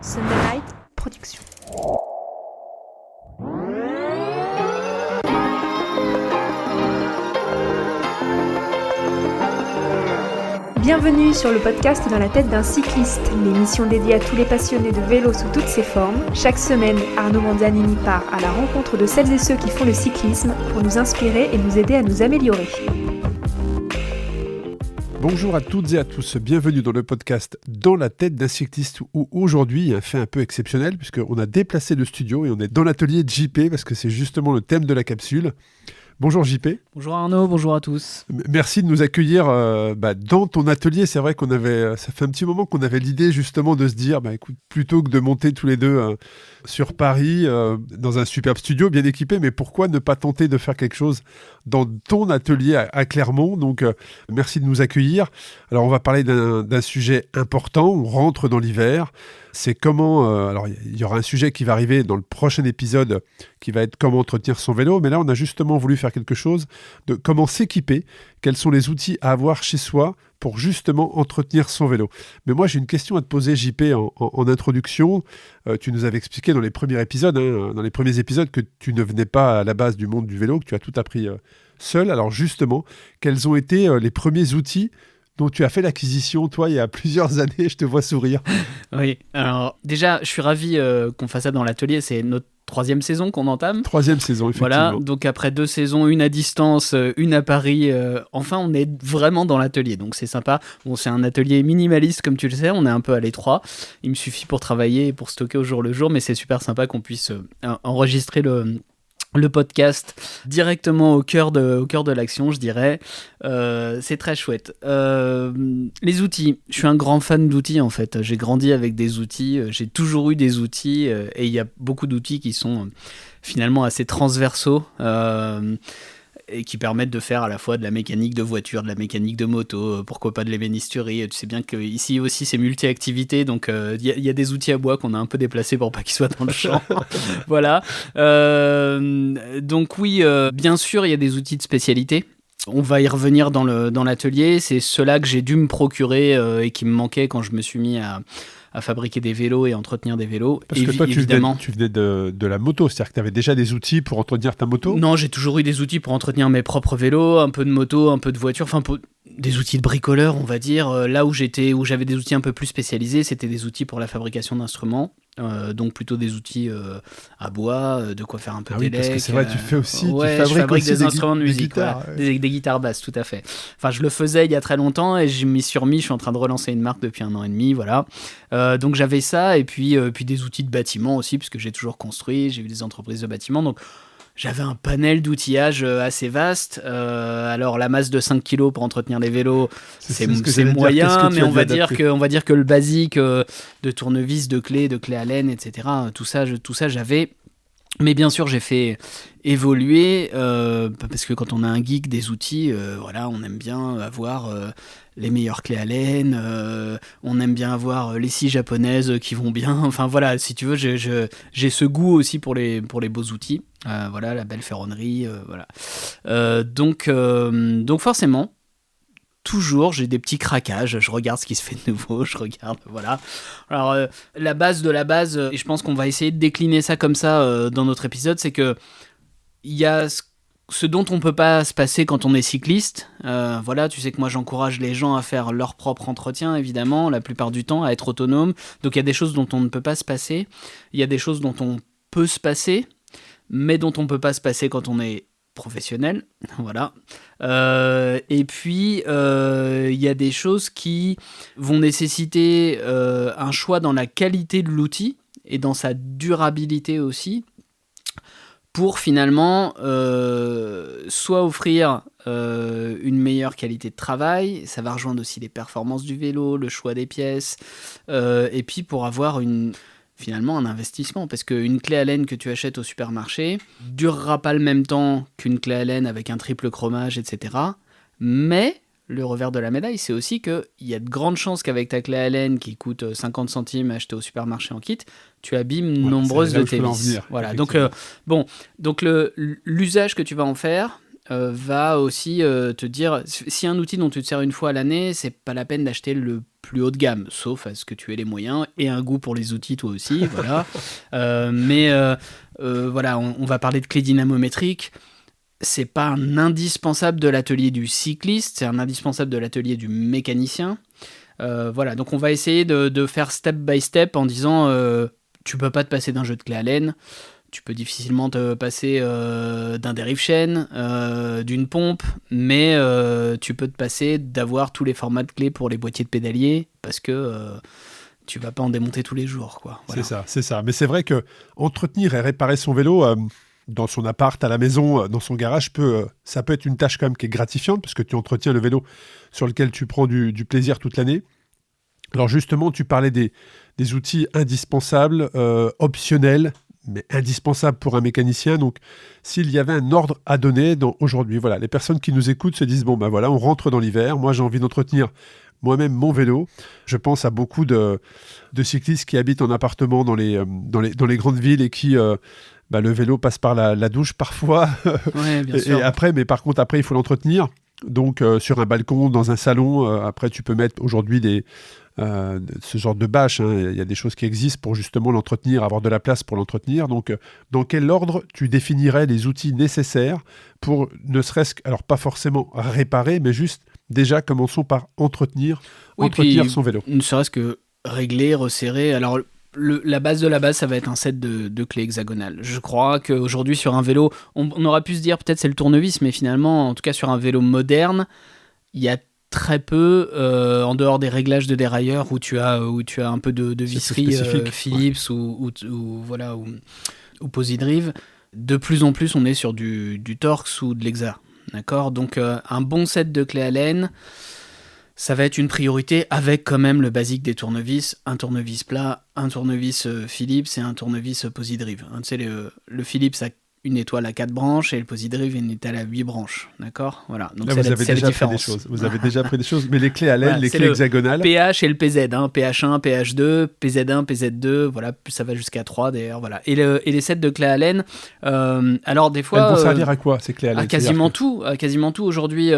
Sunday Production. Bienvenue sur le podcast Dans la tête d'un cycliste, l'émission dédiée à tous les passionnés de vélo sous toutes ses formes. Chaque semaine, Arnaud Manzanini part à la rencontre de celles et ceux qui font le cyclisme pour nous inspirer et nous aider à nous améliorer. Bonjour à toutes et à tous, bienvenue dans le podcast Dans la tête d'un cycliste où aujourd'hui il y a un fait un peu exceptionnel puisqu'on a déplacé le studio et on est dans l'atelier de JP parce que c'est justement le thème de la capsule. Bonjour JP. Bonjour Arnaud, bonjour à tous. Merci de nous accueillir dans ton atelier. C'est vrai ça fait un petit moment qu'on avait l'idée justement de se dire, écoute, plutôt que de monter tous les deux sur Paris dans un superbe studio bien équipé, mais pourquoi ne pas tenter de faire quelque chose dans ton atelier à Clermont. Donc merci de nous accueillir. Alors on va parler d'un sujet important, on rentre dans l'hiver. C'est comment, alors il y aura un sujet qui va arriver dans le prochain épisode qui va être comment entretenir son vélo, mais là on a justement voulu faire quelque chose de comment s'équiper, quels sont les outils à avoir chez soi pour justement entretenir son vélo. Mais moi j'ai une question à te poser JP en introduction. Tu nous avais expliqué dans les premiers épisodes que tu ne venais pas à la base du monde du vélo, que tu as tout appris seul. Alors justement, quels ont été les premiers outils dont tu as fait l'acquisition, toi, il y a plusieurs années? Je te vois sourire. Oui, alors déjà, je suis ravi qu'on fasse ça dans l'atelier. C'est notre 3e saison qu'on entame. 3e saison, effectivement. Voilà, donc après 2 saisons, une à distance, une à Paris, enfin, on est vraiment dans l'atelier, donc c'est sympa. Bon, c'est un atelier minimaliste, comme tu le sais, on est un peu à l'étroit. Il me suffit pour travailler et pour stocker au jour le jour, mais c'est super sympa qu'on puisse enregistrer le podcast directement au cœur de l'action, je dirais. C'est très chouette. Les outils, je suis un grand fan d'outils en fait. J'ai grandi avec des outils, j'ai toujours eu des outils et il y a beaucoup d'outils qui sont finalement assez transversaux et qui permettent de faire à la fois de la mécanique de voiture, de la mécanique de moto, pourquoi pas de l'ébénisterie. Tu sais bien qu'ici aussi c'est multi-activité, donc il y a des outils à bois qu'on a un peu déplacés pour pas qu'ils soient dans le champ. Voilà. Donc oui, bien sûr, il y a des outils de spécialité. On va y revenir dans l'atelier. C'est ceux-là que j'ai dû me procurer et qui me manquaient quand je me suis mis à fabriquer des vélos et entretenir des vélos. Parce que toi, tu venais de la moto, c'est-à-dire que tu avais déjà des outils pour entretenir ta moto? Non, j'ai toujours eu des outils pour entretenir mes propres vélos, un peu de moto, un peu de voiture, enfin des outils de bricoleur, on va dire. Là où j'avais des outils un peu plus spécialisés, c'était des outils pour la fabrication d'instruments. Donc plutôt des outils à bois, de quoi faire un peu d'élec. Parce que c'est vrai, tu fais aussi, ouais, tu fabriques je fabrique aussi des instruments de musique, guitares, voilà, des guitares basses, tout à fait. Enfin, je le faisais il y a très longtemps et je m'y suis remis. Je suis en train de relancer une marque depuis 1 an et demi, voilà. Donc j'avais ça et puis des outils de bâtiment aussi, puisque j'ai toujours construit, j'ai eu des entreprises de bâtiment, donc j'avais un panel d'outillage assez vaste. Alors la masse de 5 kg pour entretenir les vélos, c'est moyen, mais on va dire que le basique de tournevis, de clés à laine, etc., tout ça j'avais. Mais bien sûr, j'ai fait évoluer, parce que quand on a un geek des outils, voilà, on aime bien avoir les meilleures clés à laine, on aime bien avoir les scies japonaises qui vont bien. Enfin voilà, si tu veux, j'ai ce goût aussi pour les beaux outils. Voilà, la belle ferronnerie, voilà. Donc forcément, toujours, j'ai des petits craquages, je regarde ce qui se fait de nouveau, je regarde, voilà. Alors, la base de la base, et je pense qu'on va essayer de décliner ça comme ça dans notre épisode, c'est que il y a ce dont on peut pas se passer quand on est cycliste. Voilà, tu sais que moi j'encourage les gens à faire leur propre entretien, évidemment, la plupart du temps, à être autonome. Donc il y a des choses dont on ne peut pas se passer, il y a des choses dont on peut se passer, mais dont on peut pas se passer quand on est professionnel, voilà. Et puis il y a des choses qui vont nécessiter un choix dans la qualité de l'outil et dans sa durabilité aussi, pour finalement soit offrir une meilleure qualité de travail, ça va rejoindre aussi les performances du vélo, le choix des pièces, et puis pour avoir finalement un investissement, parce qu'une clé à laine que tu achètes au supermarché durera pas le même temps qu'une clé à laine avec un triple chromage, etc. Mais le revers de la médaille, c'est aussi qu'il y a de grandes chances qu'avec ta clé à laine qui coûte 50 centimes achetée au supermarché en kit, tu abîmes nombreuses de tes vis. Voilà. Donc l'usage que tu vas en faire va aussi te dire, si un outil dont tu te sers une fois à l'année, c'est pas la peine d'acheter le plus haut de gamme, sauf à ce que tu aies les moyens et un goût pour les outils toi aussi, voilà. Voilà, on va parler de clés dynamométriques. C'est pas un indispensable de l'atelier du cycliste, c'est un indispensable de l'atelier du mécanicien. Voilà, donc on va essayer de faire step by step en disant tu peux pas te passer d'un jeu de clés Allen. Tu peux difficilement te passer d'un dérive-chaîne, d'une pompe, mais tu peux te passer d'avoir tous les formats de clés pour les boîtiers de pédalier, parce que tu vas pas en démonter tous les jours, quoi. Voilà. C'est ça. Mais c'est vrai que entretenir et réparer son vélo dans son appart, à la maison, dans son garage, ça peut être une tâche quand même qui est gratifiante, parce que tu entretiens le vélo sur lequel tu prends du plaisir toute l'année. Alors justement, tu parlais des outils indispensables, optionnels, mais indispensable pour un mécanicien. Donc, s'il y avait un ordre à donner aujourd'hui, voilà, les personnes qui nous écoutent se disent, bon, ben voilà, on rentre dans l'hiver, moi j'ai envie d'entretenir moi-même mon vélo. Je pense à beaucoup de cyclistes qui habitent en appartement dans les grandes villes et qui, le vélo passe par la douche parfois. Ouais, bien sûr. Et après, mais par contre, après, il faut l'entretenir. Donc, sur un balcon, dans un salon, après, tu peux mettre aujourd'hui ce genre de bâche. Il y a des choses qui existent pour justement l'entretenir, avoir de la place pour l'entretenir. Donc, dans quel ordre tu définirais les outils nécessaires pour, ne serait-ce que, alors pas forcément réparer, mais juste, déjà, commençons par entretenir son vélo. Ne serait-ce que régler, resserrer. Alors, la base de la base, ça va être un set de clés hexagonales. Je crois qu'aujourd'hui, sur un vélo, on aurait pu se dire peut-être c'est le tournevis, mais finalement, en tout cas sur un vélo moderne, il y a très peu, en dehors des réglages de dérailleur où tu as un peu de visserie Philips ou Posidrive. De plus en plus, on est sur du Torx ou de l'Exa. D'accord ? Donc, un bon set de clés Allen, ça va être une priorité, avec quand même le basique des tournevis, un tournevis plat, un tournevis Philips et un tournevis Posidrive. Tu sais, le Philips a une étoile à 4 branches et le Posidrive une étoile à 8 branches. D'accord ? Voilà. Donc, là, vous avez déjà pris des choses. Vous avez déjà pris des choses, mais les clés Allen, voilà, les clés hexagonales. PH et le PZ, PH1, PH2, PZ1, PZ2, voilà, ça va jusqu'à 3 d'ailleurs. Voilà. Et les sets de clés Allen, alors des fois. Elles vont servir à quoi ces clés Allen ? À quasiment tout aujourd'hui,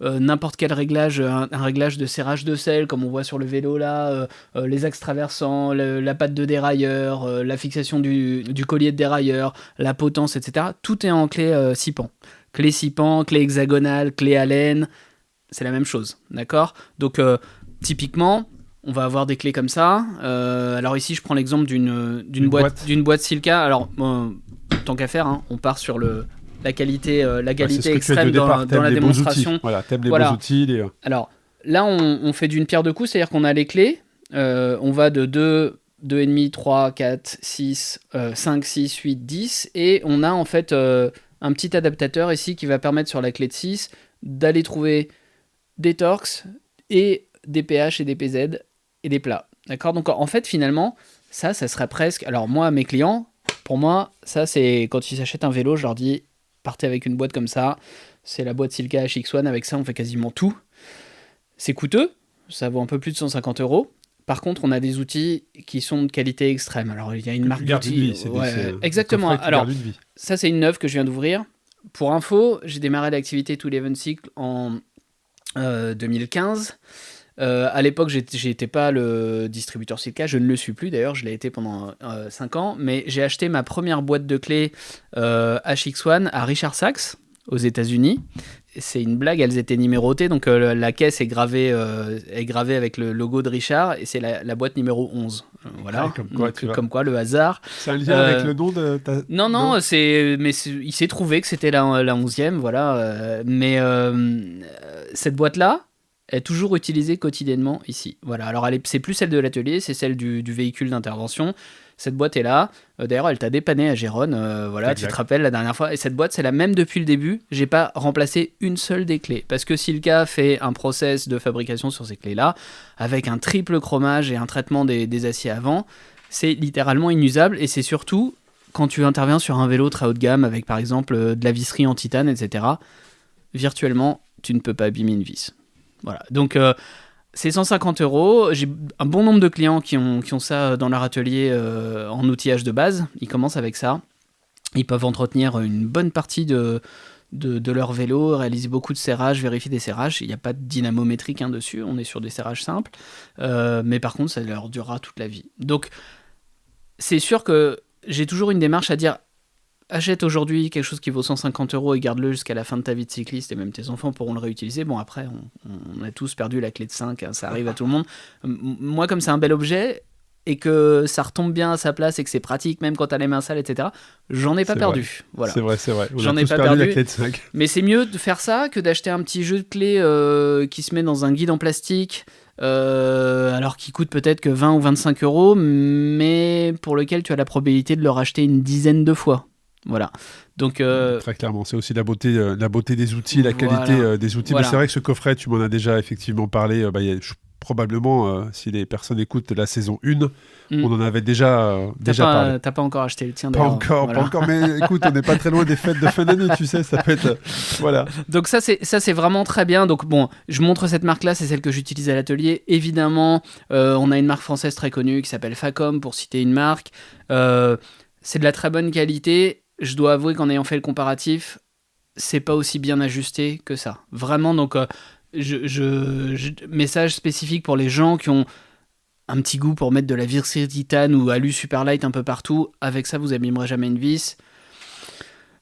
n'importe quel réglage, un réglage de serrage de selle, comme on voit sur le vélo là, les axes traversants, la patte de dérailleur, la fixation du collier de dérailleur, la potence, etc. Tout est en clé 6 pans. Clé 6 pans, clé hexagonale, clé Allen, c'est la même chose, d'accord ? Donc, typiquement, on va avoir des clés comme ça. Alors ici, je prends l'exemple d'une boîte Silca. Alors, tant qu'à faire, on part sur la qualité extrême dans la démonstration. Voilà, t'aimes les bons outils. Alors, là, on fait d'une pierre deux coups, c'est-à-dire qu'on a les clés, on va de 2,5, 3, 4, 6, 5, 6, 8, 10, et on a en fait un petit adaptateur ici qui va permettre sur la clé de 6 d'aller trouver des Torx et des PH et des PZ et des plats. D'accord ? Donc en fait, finalement, ça serait presque... Alors moi, mes clients, pour moi, ça c'est quand ils s'achètent un vélo, je leur dis, partez avec une boîte comme ça, c'est la boîte Silca HX1, avec ça on fait quasiment tout. C'est coûteux, ça vaut un peu plus de 150 €. Par contre, on a des outils qui sont de qualité extrême. Alors, il y a une marque d'outils. Exactement. Alors, ça, c'est une neuve que je viens d'ouvrir. Pour info, j'ai démarré l'activité To Eleven Cycle en 2015. À l'époque, j'étais pas le distributeur Silca. Je ne le suis plus, d'ailleurs. Je l'ai été pendant 5 ans. Mais j'ai acheté ma première boîte de clés HX1 à Richard Sachs, aux États-Unis. C'est une blague, elles étaient numérotées, donc la caisse est gravée avec le logo de Richard, et c'est la boîte numéro 11. Voilà, comme quoi le hasard. C'est un lien avec le nom de ta... Non, il s'est trouvé que c'était la 11e, voilà. Mais cette boîte-là est toujours utilisée quotidiennement ici. Voilà. Alors, c'est plus celle de l'atelier, c'est celle du véhicule d'intervention. Cette boîte est là. D'ailleurs, elle t'a dépanné à Gérone. Voilà, exact. Tu te rappelles la dernière fois. Et cette boîte, c'est la même depuis le début. J'ai pas remplacé une seule des clés. Parce que Silca fait un process de fabrication sur ces clés-là, avec un triple chromage et un traitement des aciers avant. C'est littéralement inusable. Et c'est surtout, quand tu interviens sur un vélo très haut de gamme, avec par exemple de la visserie en titane, etc., virtuellement, tu ne peux pas abîmer une vis. Voilà. Donc... c'est 150 €. J'ai un bon nombre de clients qui ont ça dans leur atelier en outillage de base. Ils commencent avec ça. Ils peuvent entretenir une bonne partie de de leur vélo, réalisent beaucoup de serrages, vérifient des serrages. Il n'y a pas de dynamométrique dessus, on est sur des serrages simples. Mais par contre, ça leur durera toute la vie. Donc, c'est sûr que j'ai toujours une démarche à dire achète aujourd'hui quelque chose qui vaut 150 € et garde-le jusqu'à la fin de ta vie de cycliste, et même tes enfants pourront le réutiliser. Bon, après, on a tous perdu la clé de 5, hein, ça arrive à tout le monde. Moi, comme c'est un bel objet et que ça retombe bien à sa place et que c'est pratique, même quand t'as les mains sales, etc., j'en ai pas perdu. Voilà. C'est vrai. J'en ai pas perdu perdu. La clé de 5. Mais c'est mieux de faire ça que d'acheter un petit jeu de clés qui se met dans un guide en plastique. Alors qu'il coûte peut-être que 20 ou 25 €, mais pour lequel tu as la probabilité de le racheter une dizaine de fois. Voilà. Donc, très clairement, c'est aussi la beauté des outils, la qualité des outils. Voilà. Mais c'est vrai que ce coffret, tu m'en as déjà effectivement parlé. Probablement, si les personnes écoutent la saison 1, on en avait déjà parlé. T'as pas encore acheté le tien, Pas d'ailleurs. encore, mais écoute, on n'est pas très loin des fêtes de fin d'année, tu sais, ça peut être... voilà. Donc ça c'est vraiment très bien. Donc bon, je montre cette marque-là, c'est celle que j'utilise à l'atelier. Évidemment, on a une marque française très connue qui s'appelle Facom, pour citer une marque. C'est de la très bonne qualité. Je dois avouer qu'en ayant fait le comparatif, c'est pas aussi bien ajusté que ça. Vraiment, donc... message spécifique pour les gens qui ont un petit goût pour mettre de la visserie titane ou alu superlight un peu partout. Avec ça, vous abîmerez jamais une vis.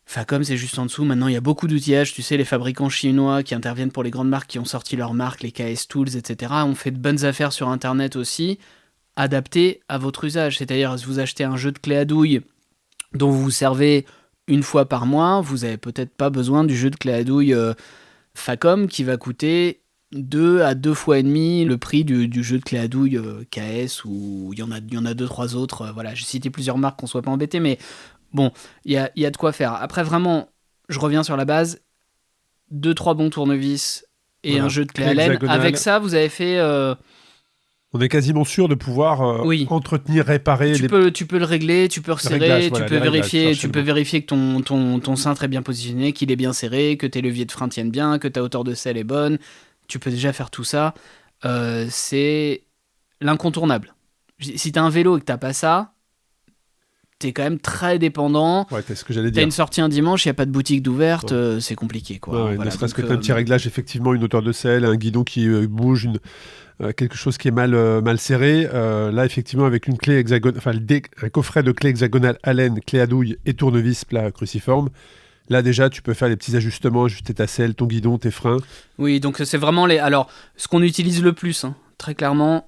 Facom, c'est juste en dessous. Maintenant, il y a beaucoup d'outillages. Tu sais, les fabricants chinois qui interviennent pour les grandes marques qui ont sorti leurs marques, les KS Tools, etc., ont fait de bonnes affaires sur Internet aussi, adaptées à votre usage. C'est-à-dire, si vous achetez un jeu de clé à douille dont vous vous servez une fois par mois, vous n'avez peut-être pas besoin du jeu de clé à douille Facom qui va coûter 2 à 2 fois et demi le prix du jeu de clé à douille KS, ou il y en a 2-3 autres. Voilà, j'ai cité plusieurs marques qu'on soit pas embêté, mais bon, il y a de quoi faire. Après, vraiment, je reviens sur la base, 2-3 bons tournevis et un jeu de clé à laine. Avec ça, vous avez fait... On est quasiment sûr de pouvoir entretenir, réparer. Tu peux le régler, tu peux resserrer, tu peux vérifier que ton cintre est bien positionné, qu'il est bien serré, que tes leviers de frein tiennent bien, que ta hauteur de selle est bonne. Tu peux déjà faire tout ça. C'est l'incontournable. Si t'as un vélo et que t'as pas ça, t'es quand même très dépendant. Ouais, c'est ce que j'allais dire. T'as une sortie un dimanche, il n'y a pas de boutique d'ouverte, c'est compliqué, quoi. Ouais, voilà, ne serait-ce que t'as un petit réglage, effectivement, une hauteur de selle, un guidon qui bouge, quelque chose qui est mal serré. Là, effectivement, avec une clé un coffret de clés hexagonales Allen, clé à douille et tournevis plat cruciforme. Là, déjà, tu peux faire les petits ajustements, ajuster ta selle, ton guidon, tes freins. Oui, donc c'est vraiment Alors, ce qu'on utilise le plus, très clairement,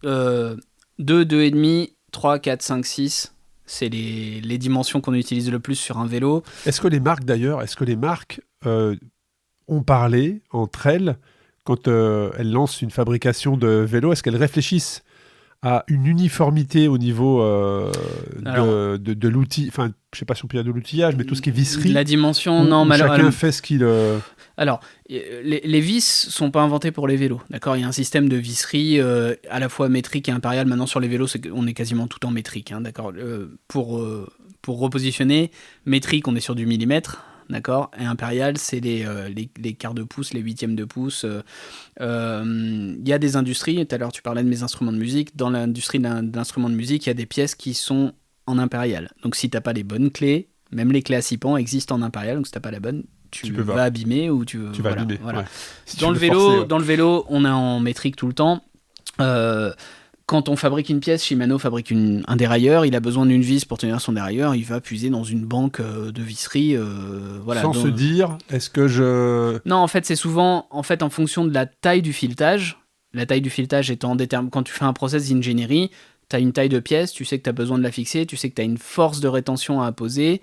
2, 2,5, 3, 4, 5, 6... C'est les dimensions qu'on utilise le plus sur un vélo. Est-ce que les marques ont parlé entre elles quand elles lancent une fabrication de vélo? Est-ce qu'elles réfléchissent à une uniformité au niveau de l'outil? Enfin, je ne sais pas si on peut dire de l'outillage, mais tout ce qui est visserie. La dimension, non, malheureusement. Chacun fait ce qu'il... Alors, les vis sont pas inventées pour les vélos, d'accord ? Il y a un système de visserie à la fois métrique et impérial. Maintenant, sur les vélos, on est quasiment tout en métrique, d'accord ? Pour repositionner, métrique, on est sur du millimètre, d'accord ? Et impérial, c'est les quarts de pouce, les huitièmes de pouce. Il y a des industries, tout à l'heure tu parlais de mes instruments de musique, dans l'industrie de l'instrument de musique, il y a des pièces qui sont en impérial. Donc si t'as pas les bonnes clés, même les clés à 6 pans existent en impérial, donc si t'as pas la bonne, tu vas abîmer ou tu vas abîmer. Voilà. Ouais. Si dans le vélo, on est en métrique tout le temps. Quand on fabrique une pièce, Shimano fabrique un dérailleur, il a besoin d'une vis pour tenir son dérailleur, il va puiser dans une banque de visserie. Sans se dire, est-ce que je... Non, en fait, c'est souvent en fonction de la taille du filetage. La taille du filetage étant déterminée. Quand tu fais un process d'ingénierie, tu as une taille de pièce, tu sais que tu as besoin de la fixer, tu sais que tu as une force de rétention à apposer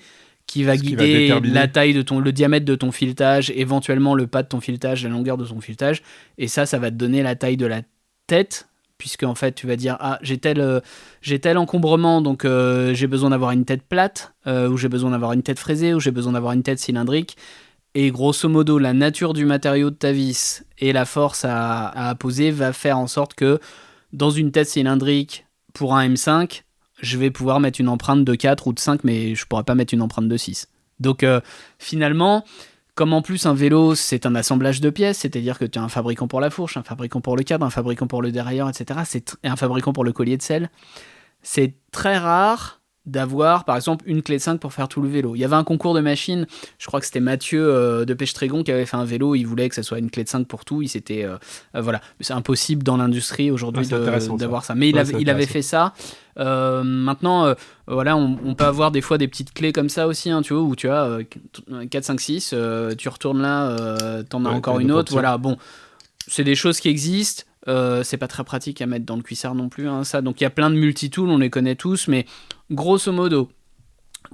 qui va guider la taille le diamètre de ton filetage, éventuellement le pas de ton filetage, la longueur de ton filetage, et ça va te donner la taille de la tête, puisque en fait tu vas dire j'ai tel encombrement, donc j'ai besoin d'avoir une tête plate, ou j'ai besoin d'avoir une tête fraisée, ou j'ai besoin d'avoir une tête cylindrique, et grosso modo la nature du matériau de ta vis et la force à apposer va faire en sorte que dans une tête cylindrique pour un M5, je vais pouvoir mettre une empreinte de 4 ou de 5, mais je ne pourrai pas mettre une empreinte de 6. Donc finalement, comme en plus un vélo, c'est un assemblage de pièces, c'est-à-dire que tu as un fabricant pour la fourche, un fabricant pour le cadre, un fabricant pour le dérailleur, etc., et un fabricant pour le collier de selle, c'est très rare d'avoir par exemple une clé de 5 pour faire tout le vélo. Il y avait un concours de machines, je crois que c'était Mathieu de Pêche-Trégon qui avait fait un vélo, il voulait que ça soit une clé de 5 pour tout, voilà, c'est impossible dans l'industrie aujourd'hui d'avoir ça. Mais il avait fait ça. Maintenant, voilà, on peut avoir des fois des petites clés comme ça aussi, hein, tu vois, où tu as 4, 5, 6, tu retournes là, t'en as encore une autre, voilà, bon, c'est des choses qui existent. C'est pas très pratique à mettre dans le cuissard non plus, hein, ça. Donc il y a plein de multitools, on les connaît tous, mais grosso modo,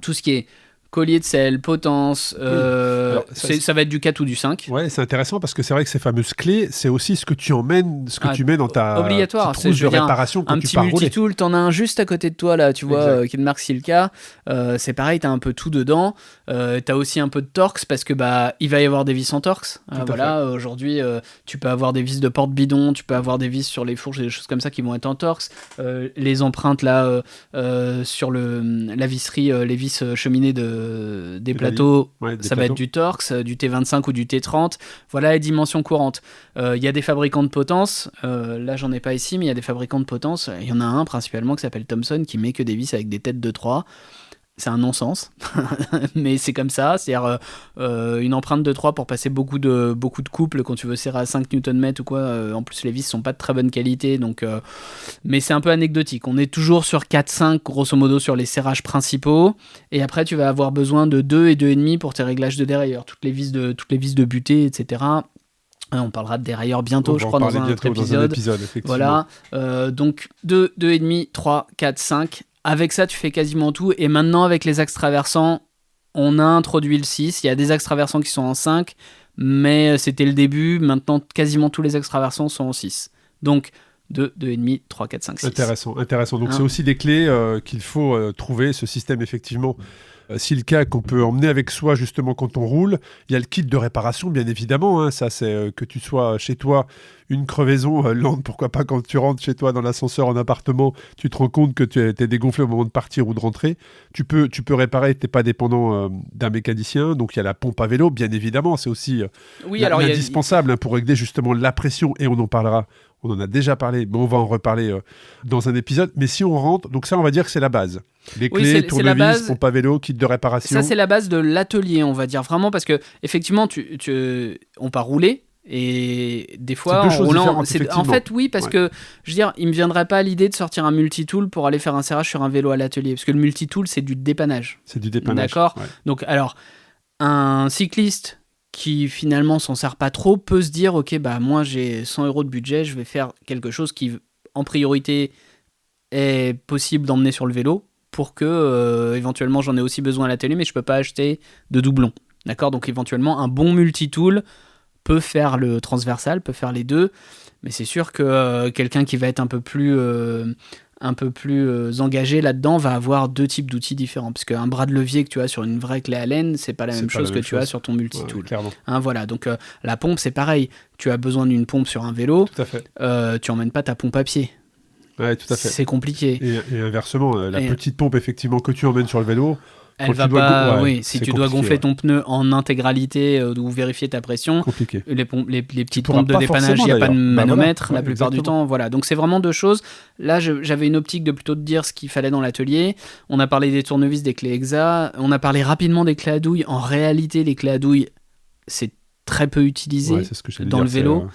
tout ce qui est collier de sel, potence, alors, ça va être du 4 ou du 5. Ouais, c'est intéressant parce que c'est vrai que ces fameuses clés, c'est aussi ce que tu emmènes, ce que tu mets dans ta obligatoire, petite trousse de réparation quand un tu petit pars rouler. multitool, t'en as un juste à côté de toi là, tu vois, qui est de marque Silka. C'est pareil, t'as un peu tout dedans. T'as aussi un peu de Torx parce que il va y avoir des vis en Torx. Voilà, aujourd'hui, tu peux avoir des vis de porte-bidon, tu peux avoir des vis sur les fourches, des choses comme ça qui vont être en Torx. Les empreintes là sur la visserie, les vis cheminées des plateaux, ça va être du Torx, du T25 ou du T30. Voilà les dimensions courantes. Il y a des fabricants de potence. Là, j'en ai pas ici, mais il y a des fabricants de potence. Il y en a un principalement qui s'appelle Thomson qui met que des vis avec des têtes de 3. C'est un non-sens, mais c'est comme ça. C'est-à-dire une empreinte de 3 pour passer beaucoup de couples quand tu veux serrer à 5 Nm ou quoi. En plus, les vis sont pas de très bonne qualité, donc, mais c'est un peu anecdotique. On est toujours sur 4-5, grosso modo, sur les serrages principaux. Et après, tu vas avoir besoin de 2 et 2,5 pour tes réglages de dérailleur. Toutes les vis de butée, etc. On parlera de dérailleur bientôt, je crois, dans un autre épisode. Voilà. Donc 2, 2,5, 3, 4, 5. Avec ça, tu fais quasiment tout. Et maintenant, avec les axes traversants, on a introduit le 6. Il y a des axes traversants qui sont en 5, mais c'était le début. Maintenant, quasiment tous les axes traversants sont en 6. Donc, 2, 2,5, 3, 4, 5, 6. Intéressant. Donc, c'est aussi des clés qu'il faut trouver, ce système, effectivement. Silka qu'on peut emmener avec soi justement quand on roule. Il y a le kit de réparation, bien évidemment. Hein. Ça, c'est que tu sois chez toi, une crevaison lente, pourquoi pas quand tu rentres chez toi dans l'ascenseur en appartement, tu te rends compte que tu es dégonflé au moment de partir ou de rentrer. Tu peux réparer, tu n'es pas dépendant d'un mécanicien. Donc, il y a la pompe à vélo, bien évidemment. C'est aussi indispensable pour régler justement la pression, et on en parlera. On en a déjà parlé, mais on va en reparler dans un épisode. Mais si on rentre, donc ça, on va dire que c'est la base. Les clés, tournevis, pompe à vélo, kit de réparation. Ça, c'est la base de l'atelier, on va dire. Vraiment, parce que effectivement, on part rouler. Et des fois, en roulant, en fait, oui, parce que je veux dire, il me viendrait pas l'idée de sortir un multitool pour aller faire un serrage sur un vélo à l'atelier, parce que le multitool, c'est du dépannage. D'accord. Ouais. Donc, alors, un cycliste qui finalement s'en sert pas trop peut se dire, ok, moi j'ai 100 € de budget, je vais faire quelque chose qui, en priorité, est possible d'emmener sur le vélo pour que éventuellement j'en ai aussi besoin à l'atelier, mais je peux pas acheter de doublons. D'accord. Donc, éventuellement, un bon multitool peut faire le transversal, peut faire les deux, mais c'est sûr que quelqu'un qui va être un peu plus engagé là-dedans va avoir deux types d'outils différents, parce qu'un bras de levier que tu as sur une vraie clé Allen, c'est pas la même chose que tu as sur ton multitool. Voilà, donc la pompe, c'est pareil. Tu as besoin d'une pompe sur un vélo, tout à fait. Tu emmènes pas ta pompe à pied. Ouais, tout à fait. C'est compliqué. Et inversement, la petite pompe effectivement que tu emmènes sur le vélo, elle va pas. Si tu dois gonfler ton pneu en intégralité ou vérifier ta pression, compliqué. Les petites pompes de dépannage, il n'y a pas de manomètre la plupart du temps. Voilà. Donc c'est vraiment deux choses. Là, j'avais une optique de plutôt te dire ce qu'il fallait dans l'atelier. On a parlé des tournevis, des clés Exa. On a parlé rapidement des clés à douille. En réalité, les clés à douille, c'est très peu utilisé dans le vélo.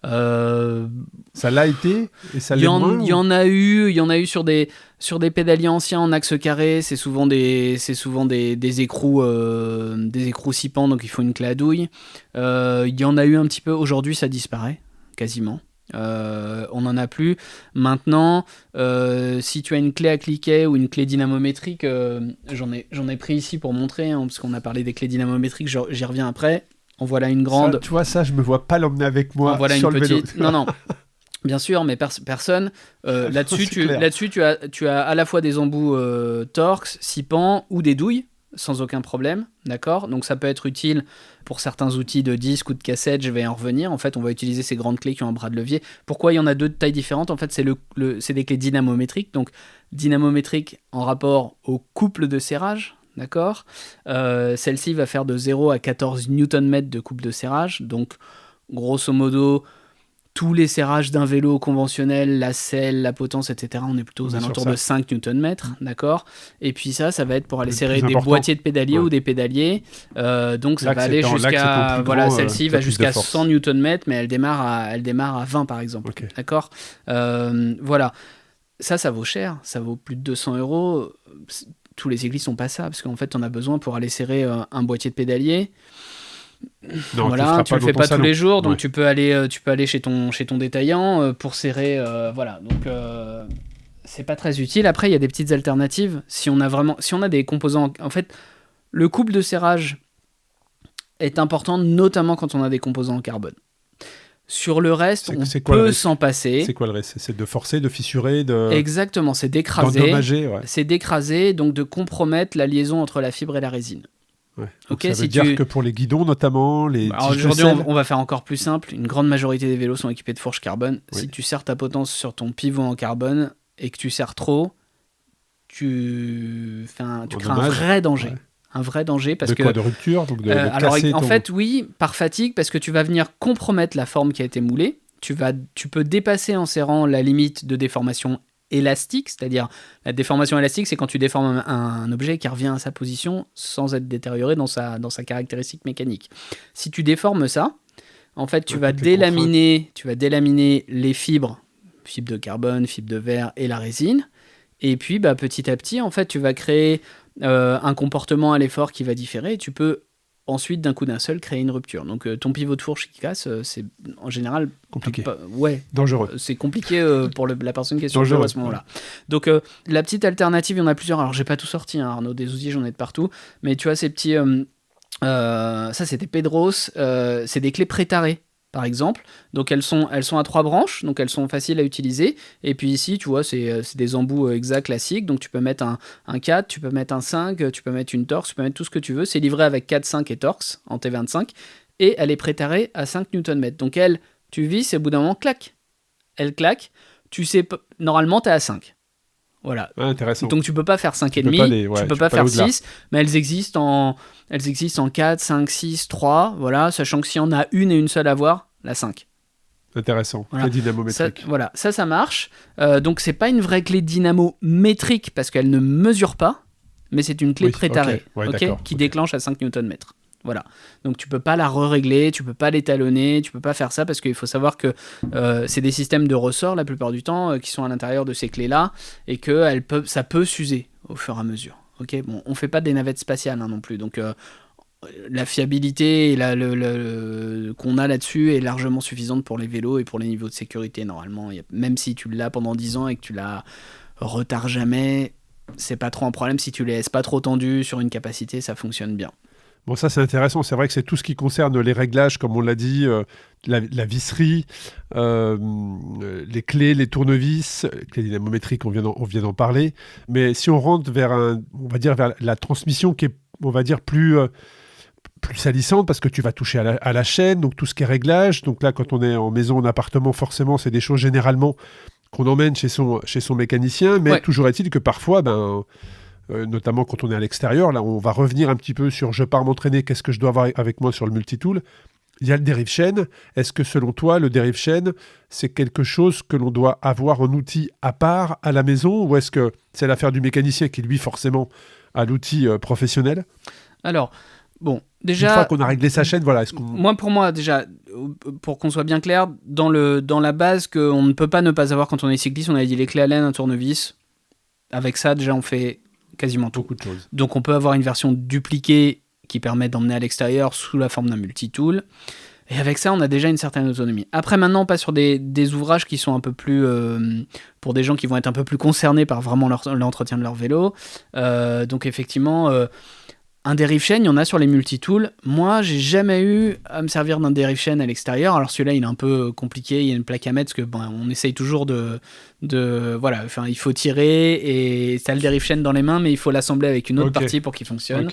Ça l'a été et ça l'est moins. Il y en a eu sur des pédaliers anciens en axe carré. C'est souvent des écrous 6 pans, donc il faut une clé à douille. Il y en a eu un petit peu. Aujourd'hui, ça disparaît quasiment. On n'en a plus. Maintenant, si tu as une clé à cliquet ou une clé dynamométrique, j'en ai pris ici pour montrer, parce qu'on a parlé des clés dynamométriques, j'y reviens après. En voilà une grande. Ça, tu vois, ça, je me vois pas l'emmener avec moi sur le vélo. Non. Bien sûr, mais personne. Là-dessus, tu as à la fois des embouts Torx, 6 pans ou des douilles, sans aucun problème. D'accord ? Donc ça peut être utile pour certains outils de disque ou de cassette, je vais en revenir. En fait, on va utiliser ces grandes clés qui ont un bras de levier. Pourquoi il y en a deux de tailles différentes ? En fait, c'est des clés dynamométriques. Donc dynamométriques en rapport au couple de serrage. D'accord. Celle-ci va faire de 0 à 14 Nm de couple de serrage. Donc, grosso modo, tous les serrages d'un vélo conventionnel, la selle, la potence, etc., on est plutôt aux alentours de 5 Nm, d'accord. Et puis ça va être pour aller serrer des boîtiers de pédalier ou des pédaliers. Donc ça va aller jusqu'à... Voilà, celle-ci va jusqu'à 100 Nm, mais elle démarre à 20 par exemple, d'accord. Voilà. Ça vaut cher, ça vaut plus de 200 €. Tous les cyclistes n'ont pas ça, parce qu'en fait, on a besoin pour aller serrer un boîtier de pédalier. Non, voilà, tu le fais pas tous les jours, donc tu peux aller chez ton détaillant pour serrer. Voilà, donc c'est pas très utile. Après, il y a des petites alternatives. Si on a des composants, en fait, le couple de serrage est important, notamment quand on a des composants en carbone. Sur le reste, on peut s'en passer. C'est quoi le reste ? C'est de forcer, de fissurer, Exactement, c'est d'écraser. D'endommager, C'est d'écraser, donc de compromettre la liaison entre la fibre et la résine. Ouais. Donc ça veut dire que pour les guidons notamment, aujourd'hui on va faire encore plus simple. Une grande majorité des vélos sont équipés de fourches carbone. Si tu serres ta potence sur ton pivot en carbone et que tu serres trop, tu crées un vrai danger. Ouais. Un vrai danger parce de rupture, donc de alors casser en fait oui, par fatigue, parce que tu vas venir compromettre la forme qui a été moulée. Tu peux dépasser en serrant la limite de déformation élastique, c'est-à-dire la déformation élastique, c'est quand tu déformes un objet qui revient à sa position sans être détérioré dans sa caractéristique mécanique. Si tu déformes ça, en fait, tu vas délaminer les fibres de carbone, fibres de verre et la résine, et puis petit à petit, en fait, tu vas créer un comportement à l'effort qui va différer, et tu peux ensuite, d'un coup d'un seul, créer une rupture. Donc, ton pivot de fourche qui casse, c'est en général... compliqué. Dangereux. C'est compliqué pour la personne qui est sur le vélo à ce moment-là. Donc, la petite alternative, il y en a plusieurs. Alors, j'ai pas tout sorti, hein, Arnaud, des outils, j'en ai de partout. Mais tu vois, ces petits... ça, c'est des Pedros. C'est des clés prétarées, par exemple. Donc, elles sont à 3 branches, donc elles sont faciles à utiliser. Et puis ici, tu vois, c'est des embouts exacts classiques. Donc, tu peux mettre un 4, tu peux mettre un 5, tu peux mettre une torx, tu peux mettre tout ce que tu veux. C'est livré avec 4, 5 et torx en T25. Et elle est prétarée à 5 Nm. Donc, tu vis, et au bout d'un moment, clac. Elle claque. Tu sais, normalement, tu es à 5. Voilà. Ah, intéressant. Donc, tu peux pas faire 5,5, tu peux pas faire 6, mais elles existent en 4, 5, 6, 3. Voilà, sachant que s'il y en a une seule à avoir, la 5. Intéressant, voilà. Clé dynamométrique. Ça marche. Donc, c'est pas une vraie clé dynamométrique parce qu'elle ne mesure pas, mais c'est une clé prétarée qui déclenche à 5 Nm. Voilà. Donc tu peux pas la régler, tu peux pas l'étalonner, tu peux pas faire ça parce qu'il faut savoir que c'est des systèmes de ressort la plupart du temps qui sont à l'intérieur de ces clés-là et que ça peut s'user au fur et à mesure. Ok, bon, on fait pas des navettes spatiales non plus, donc la fiabilité qu'on a là-dessus est largement suffisante pour les vélos et pour les niveaux de sécurité normalement. Même si tu l'as pendant 10 ans et que tu la retardes jamais, c'est pas trop un problème. Si tu les laisses pas trop tendus sur une capacité, ça fonctionne bien. Bon, ça c'est intéressant, c'est vrai que c'est tout ce qui concerne les réglages, comme on l'a dit, la visserie, les clés, les tournevis, clés dynamométriques, on vient d'en parler. Mais si on rentre vers la transmission qui est, on va dire, plus salissante, parce que tu vas toucher à la chaîne, donc tout ce qui est réglage. Donc là, quand on est en maison, en appartement, forcément, c'est des choses généralement qu'on emmène chez son mécanicien, mais toujours est-il que parfois, notamment quand on est à l'extérieur, là on va revenir un petit peu sur je pars m'entraîner, qu'est-ce que je dois avoir avec moi sur le multitool. Il y a le dérive-chaîne. Est-ce que selon toi, le dérive-chaîne, c'est quelque chose que l'on doit avoir en outil à part à la maison, ou est-ce que c'est l'affaire du mécanicien qui, lui, forcément, a l'outil professionnel ? Alors, bon, déjà... Une fois qu'on a réglé sa chaîne, voilà. Pour moi, déjà, pour qu'on soit bien clair, dans la base qu'on ne peut pas ne pas avoir quand on est cycliste, on a dit les clés Allen, un tournevis. Avec ça, déjà, on fait quasiment tout. Beaucoup de choses. Donc, on peut avoir une version dupliquée qui permet d'emmener à l'extérieur sous la forme d'un multitool. Et avec ça, on a déjà une certaine autonomie. Après, maintenant, on passe sur des ouvrages qui sont un peu plus... pour des gens qui vont être un peu plus concernés par vraiment l'entretien de leur vélo. Donc, effectivement... un dérive-chaîne, il y en a sur les multitools. Moi, j'ai jamais eu à me servir d'un dérive-chaîne à l'extérieur. Alors celui-là, il est un peu compliqué. Il y a une plaque à mettre parce que on essaye toujours voilà. Enfin, il faut tirer et t'as le dérive-chaîne dans les mains, mais il faut l'assembler avec une autre partie pour qu'il fonctionne.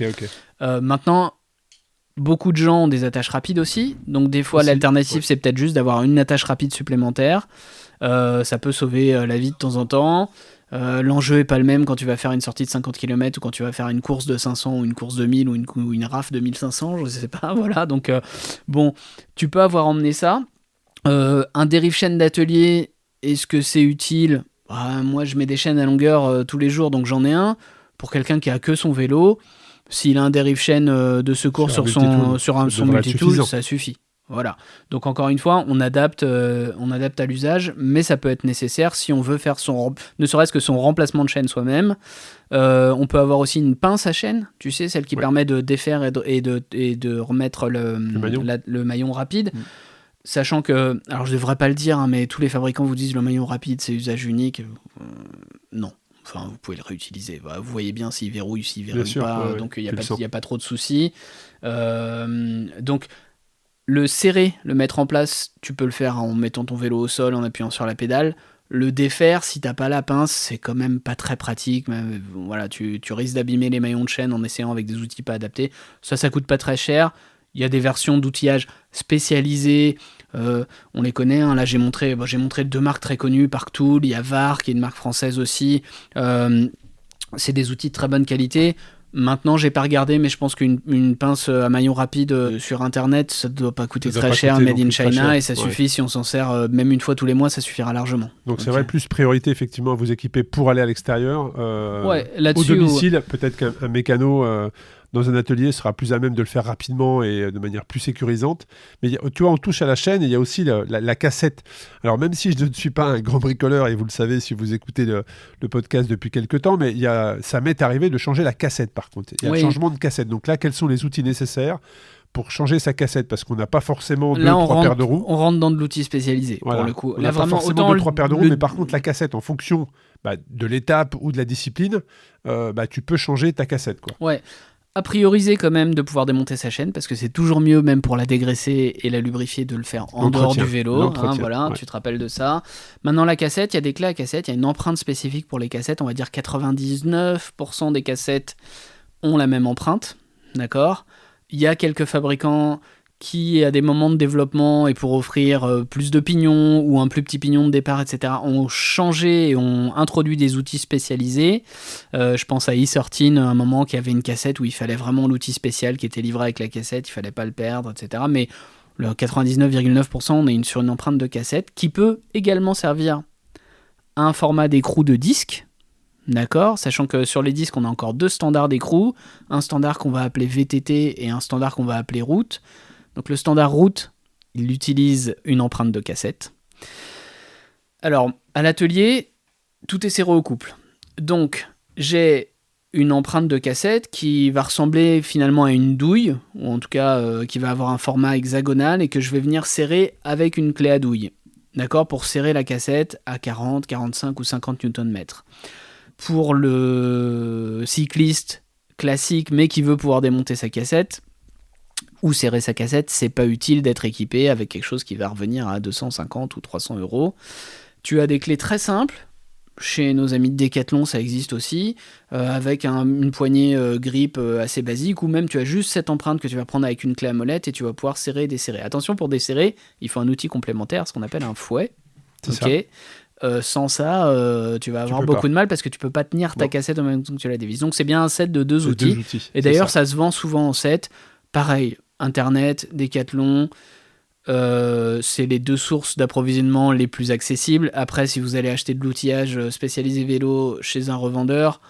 Maintenant, beaucoup de gens ont des attaches rapides aussi. Donc des fois, l'alternative, c'est peut-être juste d'avoir une attache rapide supplémentaire. Ça peut sauver la vie de temps en temps. L'enjeu est pas le même quand tu vas faire une sortie de 50 km ou quand tu vas faire une course de 500 ou une course de 1000 ou une RAF de 1500, je sais pas, voilà. Donc, tu peux avoir emmené ça. Un dérive chaîne d'atelier, est-ce que c'est utile ? Moi, je mets des chaînes à longueur tous les jours, donc j'en ai un. Pour quelqu'un qui a que son vélo, s'il a un dérive chaîne de secours sur son multitool, ça suffit. Voilà. Donc encore une fois, on adapte à l'usage, mais ça peut être nécessaire si on veut faire ne serait-ce que son remplacement de chaîne soi-même. On peut avoir aussi une pince à chaîne, tu sais, celle qui permet de défaire et de remettre le maillon rapide. Sachant que, alors je devrais pas le dire, mais tous les fabricants vous disent le maillon rapide c'est usage unique. Non. Enfin, vous pouvez le réutiliser. Vous voyez bien s'il verrouille, s'il verrouille pas. Donc il n'y a pas trop de soucis. Donc le serrer, le mettre en place, tu peux le faire en mettant ton vélo au sol, en appuyant sur la pédale. Le défaire, si t'as pas la pince, c'est quand même pas très pratique. Voilà, tu risques d'abîmer les maillons de chaîne en essayant avec des outils pas adaptés. Ça coûte pas très cher. Il y a des versions d'outillage spécialisées. On les connaît. Là, j'ai montré 2 marques très connues, Parktool. Il y a VAR, qui est une marque française aussi. C'est des outils de très bonne qualité. Maintenant, j'ai pas regardé, mais je pense qu'une pince à maillon rapide sur Internet, ça doit pas coûter très cher, made in China, et ça suffit si on s'en sert même une fois tous les mois, ça suffira largement. Donc c'est vrai, plus priorité effectivement à vous équiper pour aller à l'extérieur. Au domicile, peut-être qu'un mécano dans un atelier sera plus à même de le faire rapidement et de manière plus sécurisante. Mais tu vois, on touche à la chaîne et il y a aussi la cassette. Alors même si je ne suis pas un grand bricoleur, et vous le savez si vous écoutez le podcast depuis quelques temps, mais ça m'est arrivé de changer la cassette par contre. Il y a un changement de cassette. Donc là, quels sont les outils nécessaires pour changer sa cassette, parce qu'on n'a pas forcément 2-3 paires de roues. On rentre dans de l'outil spécialisé, pour le coup. On n'a pas forcément 2-3 paires de roues, mais par contre, la cassette, en fonction de l'étape ou de la discipline, tu peux changer ta cassette, quoi. Ouais. À prioriser quand même de pouvoir démonter sa chaîne, parce que c'est toujours mieux, même pour la dégraisser et la lubrifier, de le faire en dehors du vélo. Tu te rappelles de ça. Maintenant, la cassette, il y a des clés à cassette, il y a une empreinte spécifique pour les cassettes. On va dire 99% des cassettes ont la même empreinte. D'accord ? Il y a quelques fabricants qui, à des moments de développement et pour offrir plus de pignons ou un plus petit pignon de départ, etc., ont changé et ont introduit des outils spécialisés. Je pense à E13, à un moment, qui avait une cassette où il fallait vraiment l'outil spécial qui était livré avec la cassette, il fallait pas le perdre, etc. Mais le 99,9%, on est sur une empreinte de cassette qui peut également servir à un format d'écrou de disque. D'accord, sachant que sur les disques, on a encore 2 standards d'écrou, un standard qu'on va appeler VTT et un standard qu'on va appeler route. Donc le standard route, il utilise une empreinte de cassette. Alors, à l'atelier, tout est serré au couple. Donc, j'ai une empreinte de cassette qui va ressembler finalement à une douille, ou en tout cas qui va avoir un format hexagonal et que je vais venir serrer avec une clé à douille. D'accord, pour serrer la cassette à 40, 45 ou 50 Nm. Pour le cycliste classique, mais qui veut pouvoir démonter sa cassette, ou serrer sa cassette, c'est pas utile d'être équipé avec quelque chose qui va revenir à 250 ou 300 €. Tu as des clés très simples. Chez nos amis de Decathlon, ça existe aussi, avec une poignée grip assez basique, ou même tu as juste cette empreinte que tu vas prendre avec une clé à molette et tu vas pouvoir serrer et desserrer. Attention, pour desserrer, il faut un outil complémentaire, ce qu'on appelle un fouet. C'est ça. Sans ça, tu vas avoir beaucoup de mal parce que tu peux pas tenir ta cassette en même temps que tu la dévises. Donc c'est bien un set de 2 outils. Et d'ailleurs, ça se vend souvent en set. Pareil, Internet, Decathlon, c'est les 2 sources d'approvisionnement les plus accessibles. Après, si vous allez acheter de l'outillage spécialisé vélo chez un revendeur,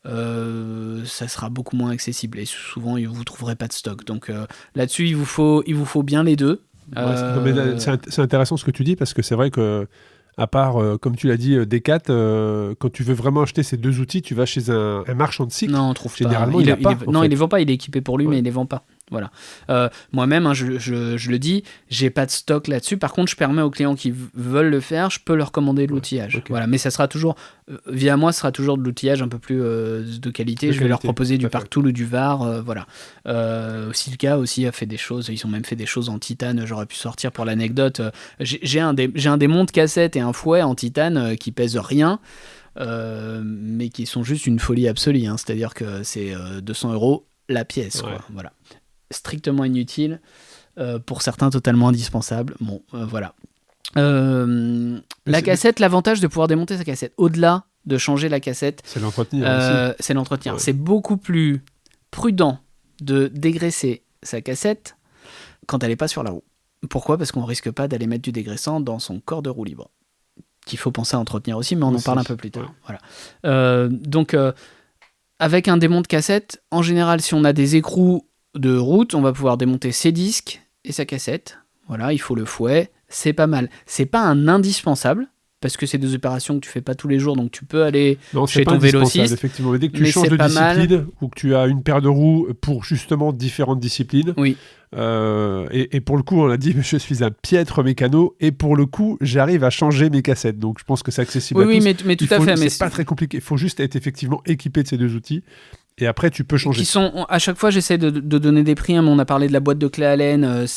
ça sera beaucoup moins accessible et souvent vous ne trouverez pas de stock. Donc là-dessus, il vous faut bien les deux. C'est intéressant ce que tu dis, parce que c'est vrai que, à part, comme tu l'as dit, Decat, quand tu veux vraiment acheter ces 2 outils, tu vas chez un marchand de cycle. Non, on trouve généralement, pas. Il les vend pas, il est équipé pour lui, mais il les vend pas. Voilà. Moi-même, je le dis, j'ai pas de stock là-dessus. Par contre, je permets aux clients qui veulent le faire, je peux leur commander de l'outillage. Okay. Voilà. Mais ça sera toujours, via moi, ce sera toujours de l'outillage un peu plus de qualité. Je vais leur proposer du Parktool ou du VAR. Voilà. Silka aussi a fait des choses. Ils ont même fait des choses en titane. J'aurais pu sortir pour l'anecdote. J'ai un démont de cassette et un fouet en titane qui pèsent rien. Mais qui sont juste une folie absolue. Hein. C'est-à-dire que c'est 200 € la pièce. Quoi. Voilà. Strictement inutile, pour certains totalement indispensable. Bon, voilà. La cassette, l'avantage de pouvoir démonter sa cassette, au-delà de changer la cassette, c'est l'entretien. C'est l'entretien. Ouais. C'est beaucoup plus prudent de dégraisser sa cassette quand elle n'est pas sur la roue. Pourquoi ? Parce qu'on risque pas d'aller mettre du dégraissant dans son corps de roue libre. Qu'il faut penser à entretenir aussi, mais on en parle un peu plus tard. Ouais. Voilà. Donc, avec un démont de cassette, en général, si on a des écrous de route, on va pouvoir démonter ses disques et sa cassette. Voilà, il faut le fouet. C'est pas mal. C'est pas un indispensable, parce que c'est des opérations que tu fais pas tous les jours, donc tu peux aller chez ton vélociste. Effectivement, mais dès que tu changes de discipline ou que tu as une paire de roues pour justement différentes disciplines, oui. Et pour le coup, on l'a dit, je suis un piètre mécano et pour le coup, j'arrive à changer mes cassettes. Donc je pense que c'est accessible à tous. Oui, mais tout à fait. C'est pas très compliqué. Il faut juste être effectivement équipé de ces deux outils. Et après, tu peux changer. À chaque fois, j'essaie de donner des prix. Mais on a parlé de la boîte de clés Allen.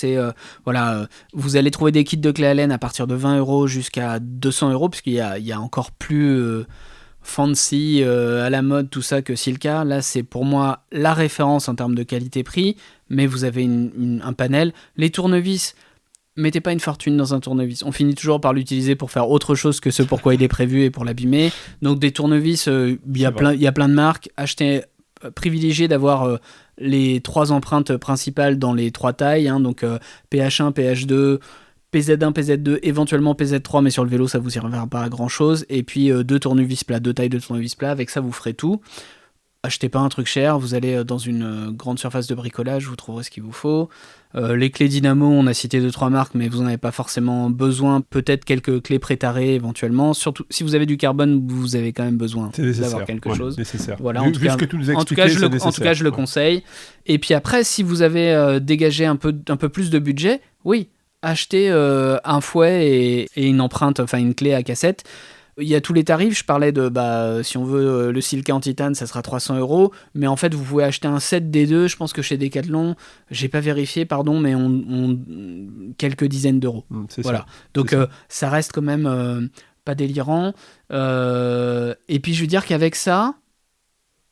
Vous allez trouver des kits de clés Allen à partir de 20 € jusqu'à 200 €, parce qu'il y a encore plus fancy, à la mode, tout ça, que Silca. Là, c'est pour moi la référence en termes de qualité-prix. Mais vous avez un panel. Les tournevis, mettez pas une fortune dans un tournevis. On finit toujours par l'utiliser pour faire autre chose que ce pourquoi il est prévu et pour l'abîmer. Donc des tournevis, il y a plein de marques. Privilégiez d'avoir les 3 empreintes principales dans les 3 tailles, donc PH1, PH2, PZ1, PZ2, éventuellement PZ3, mais sur le vélo ça vous servira pas à grand chose. Et puis 2 tournevis plats, 2 tailles de tournevis plats, avec ça vous ferez tout. Achetez pas un truc cher, vous allez dans une grande surface de bricolage, vous trouverez ce qu'il vous faut. Les clés Dynamo, on a cité 2-3 marques, mais vous n'en avez pas forcément besoin. Peut-être quelques clés prétarées éventuellement. Surtout si vous avez du carbone, vous avez quand même besoin d'avoir quelque chose. Nécessaire. Voilà, en tout cas, je le conseille. Et puis après, si vous avez dégagé un peu plus de budget, oui, achetez un fouet et une empreinte, enfin une clé à cassette. Il y a tous les tarifs, je parlais de, si on veut le Silca en titane, ça sera 300 €, mais en fait, vous pouvez acheter un set des deux, je pense que chez Decathlon, j'ai pas vérifié, pardon, mais on quelques dizaines d'euros. Voilà. Ça. Donc, ça reste quand même pas délirant. Et puis, je veux dire qu'avec ça,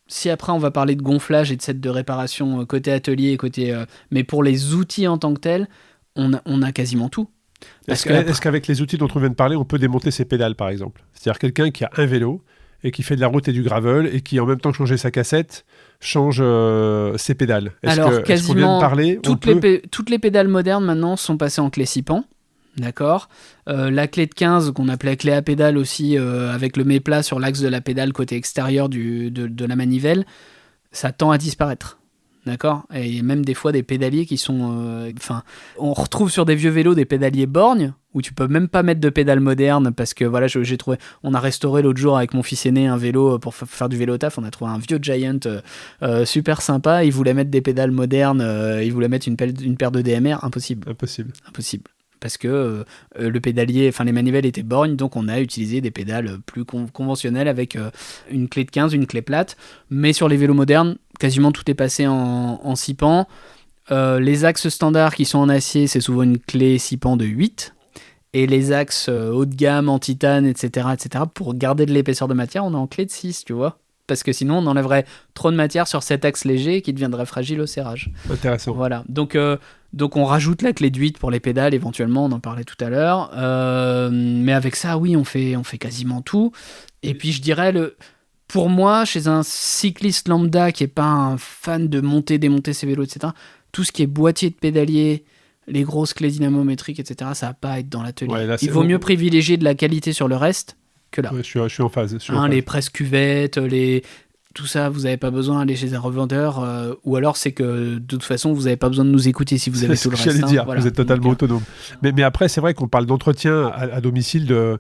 si après, on va parler de gonflage et de set de réparation côté atelier, mais pour les outils en tant que tels, on a quasiment tout. Est-ce qu'avec les outils dont on vient de parler, on peut démonter ses pédales, par exemple ? C'est-à-dire quelqu'un qui a un vélo et qui fait de la route et du gravel et qui, en même temps que changer sa cassette, change ses pédales. Est-ce qu'on vient de parler, toutes les pédales modernes, maintenant, sont passées en clé 6 pans. D'accord. La clé de 15, qu'on appelait clé à pédale aussi, avec le méplat sur l'axe de la pédale côté extérieur de la manivelle, ça tend à disparaître. D'accord. Et même des fois des pédaliers qui sont... on retrouve sur des vieux vélos des pédaliers borgnes, où tu peux même pas mettre de pédales modernes, parce que voilà, j'ai trouvé... On a restauré l'autre jour avec mon fils aîné un vélo pour faire du vélo taf, on a trouvé un vieux Giant super sympa, il voulait mettre des pédales modernes, il voulait mettre une paire de DMR, impossible. Parce que le pédalier, les manivelles étaient borgnes, donc on a utilisé des pédales plus conventionnelles avec une clé de 15, une clé plate. Mais sur les vélos modernes, quasiment tout est passé en 6 pans. Les axes standards qui sont en acier, c'est souvent une clé 6 pans de 8. Et les axes haut de gamme, en titane, etc., pour garder de l'épaisseur de matière, on est en clé de 6, tu vois. Parce que sinon, on enlèverait trop de matière sur cet axe léger qui deviendrait fragile au serrage. Intéressant. Voilà. Donc on rajoute la clé de 8 pour les pédales, éventuellement, on en parlait tout à l'heure. Mais avec ça, oui, on fait quasiment tout. Et puis, je dirais, pour moi, chez un cycliste lambda qui n'est pas un fan de monter, démonter ses vélos, etc., tout ce qui est boîtier de pédalier, les grosses clés dynamométriques, etc., ça va pas être dans l'atelier. Ouais, il vaut mieux privilégier de la qualité sur le reste que là. Ouais, je suis en phase. Les presse-cuvettes, tout ça, vous n'avez pas besoin d'aller chez un revendeur, ou alors c'est que de toute façon, vous n'avez pas besoin de nous écouter si vous avez tout le reste. J'allais dire, voilà. Vous êtes totalement autonome. Mais après, c'est vrai qu'on parle d'entretien à domicile de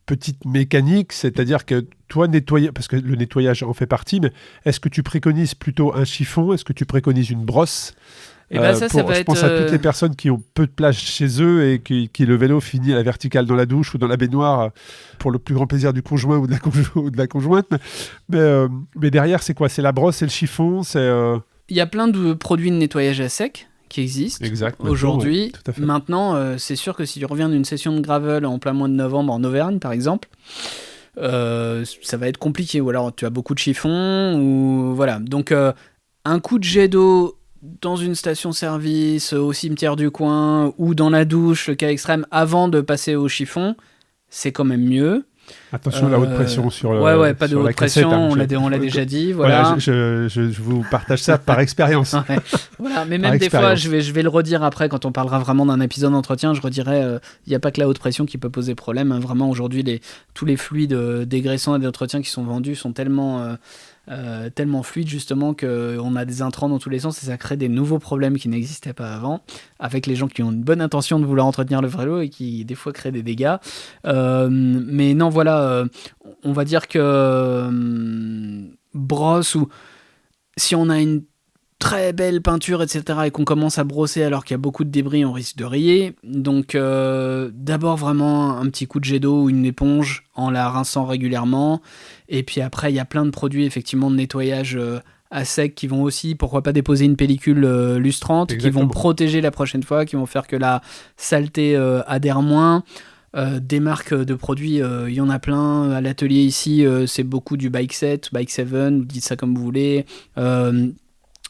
petite mécanique, c'est-à-dire que toi, nettoyer, parce que le nettoyage en fait partie, mais est-ce que tu préconises plutôt un chiffon ? Est-ce que tu préconises une brosse ? Je pense à toutes les personnes qui ont peu de place chez eux et qui le vélo finit à la verticale dans la douche ou dans la baignoire pour le plus grand plaisir du conjoint ou de la conjointe. Mais derrière, c'est quoi ? C'est la brosse, c'est le chiffon, Il y a plein de produits de nettoyage à sec qui existent aujourd'hui. Maintenant, c'est sûr que si tu reviens d'une session de gravel en plein mois de novembre en Auvergne, par exemple, ça va être compliqué. Ou alors tu as beaucoup de chiffons, ou voilà. Donc, un coup de jet d'eau dans une station-service, au cimetière du coin, ou dans la douche, le cas extrême, avant de passer au chiffon, c'est quand même mieux. Attention à la haute pression sur le. Ouais, pas de sur haute la cassette, pression, hein. on l'a déjà dit. Voilà. Je vous partage ça par expérience. Ouais. Voilà, mais même des fois, je vais le redire après, quand on parlera vraiment d'un épisode d'entretien, je redirai, il n'y a pas que la haute pression qui peut poser problème. Hein. Vraiment, aujourd'hui, tous les fluides dégraissants et d'entretien qui sont vendus sont tellement fluides, justement, qu'on a des intrants dans tous les sens et ça crée des nouveaux problèmes qui n'existaient pas avant, avec les gens qui ont une bonne intention de vouloir entretenir le vélo et qui, des fois, créent des dégâts. Mais non, voilà, on va dire que brosse, ou si on a une très belle peinture, etc., et qu'on commence à brosser alors qu'il y a beaucoup de débris, on risque de rayer. Donc d'abord vraiment un petit coup de jet d'eau ou une éponge en la rinçant régulièrement. Et puis après, il y a plein de produits effectivement de nettoyage à sec qui vont aussi, pourquoi pas, déposer une pellicule lustrante. Exactement. Qui vont protéger la prochaine fois, qui vont faire que la saleté adhère moins. Des marques de produits, il y en a plein. À l'atelier ici, c'est beaucoup du Bike 7, Bike 7, dites ça comme vous voulez.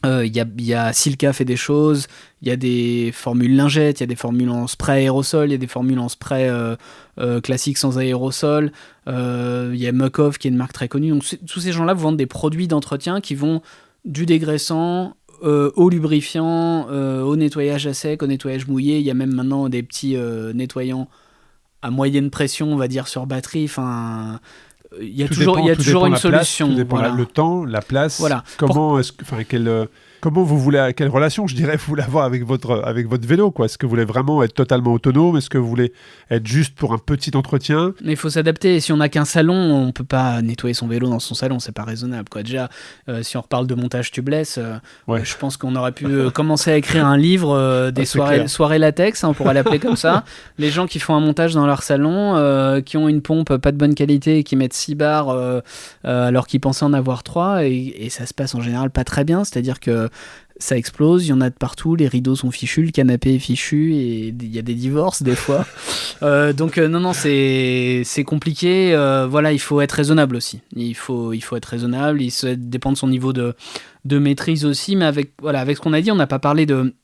Y a Silka fait des choses, il y a des formules lingettes, il y a des formules en spray aérosol, il y a des formules en spray classique sans aérosol, il y a Muckov qui est une marque très connue. Donc tous ces gens-là vous vendent des produits d'entretien qui vont du dégraissant au lubrifiant, au nettoyage à sec, au nettoyage mouillé. Il y a même maintenant des petits nettoyants à moyenne pression, on va dire, sur batterie. Enfin, il y a toujours une solution. Tout dépend voilà. Le temps, la place. Voilà. Comment vous voulez, quelle relation, je dirais, vous voulez avoir avec votre vélo, quoi. Est-ce que vous voulez vraiment être totalement autonome? Est-ce que vous voulez être juste pour un petit entretien? Mais il faut s'adapter. Si on n'a qu'un salon, on peut pas nettoyer son vélo dans son salon, c'est pas raisonnable, quoi. Déjà, si on reparle de montage tubeless, je pense qu'on aurait pu commencer à écrire un livre des soirées latex, hein, on pourrait l'appeler comme ça. Les gens qui font un montage dans leur salon, qui ont une pompe pas de bonne qualité et qui mettent 6 bars alors qu'ils pensaient en avoir 3, et ça se passe en général pas très bien, c'est-à-dire que ça explose, il y en a de partout, les rideaux sont fichus, le canapé est fichu, et il y a des divorces des fois. Donc non, c'est compliqué. Voilà, il faut être raisonnable aussi. Il faut être raisonnable, ça dépend de son niveau de maîtrise aussi, mais avec ce qu'on a dit, on n'a pas parlé de...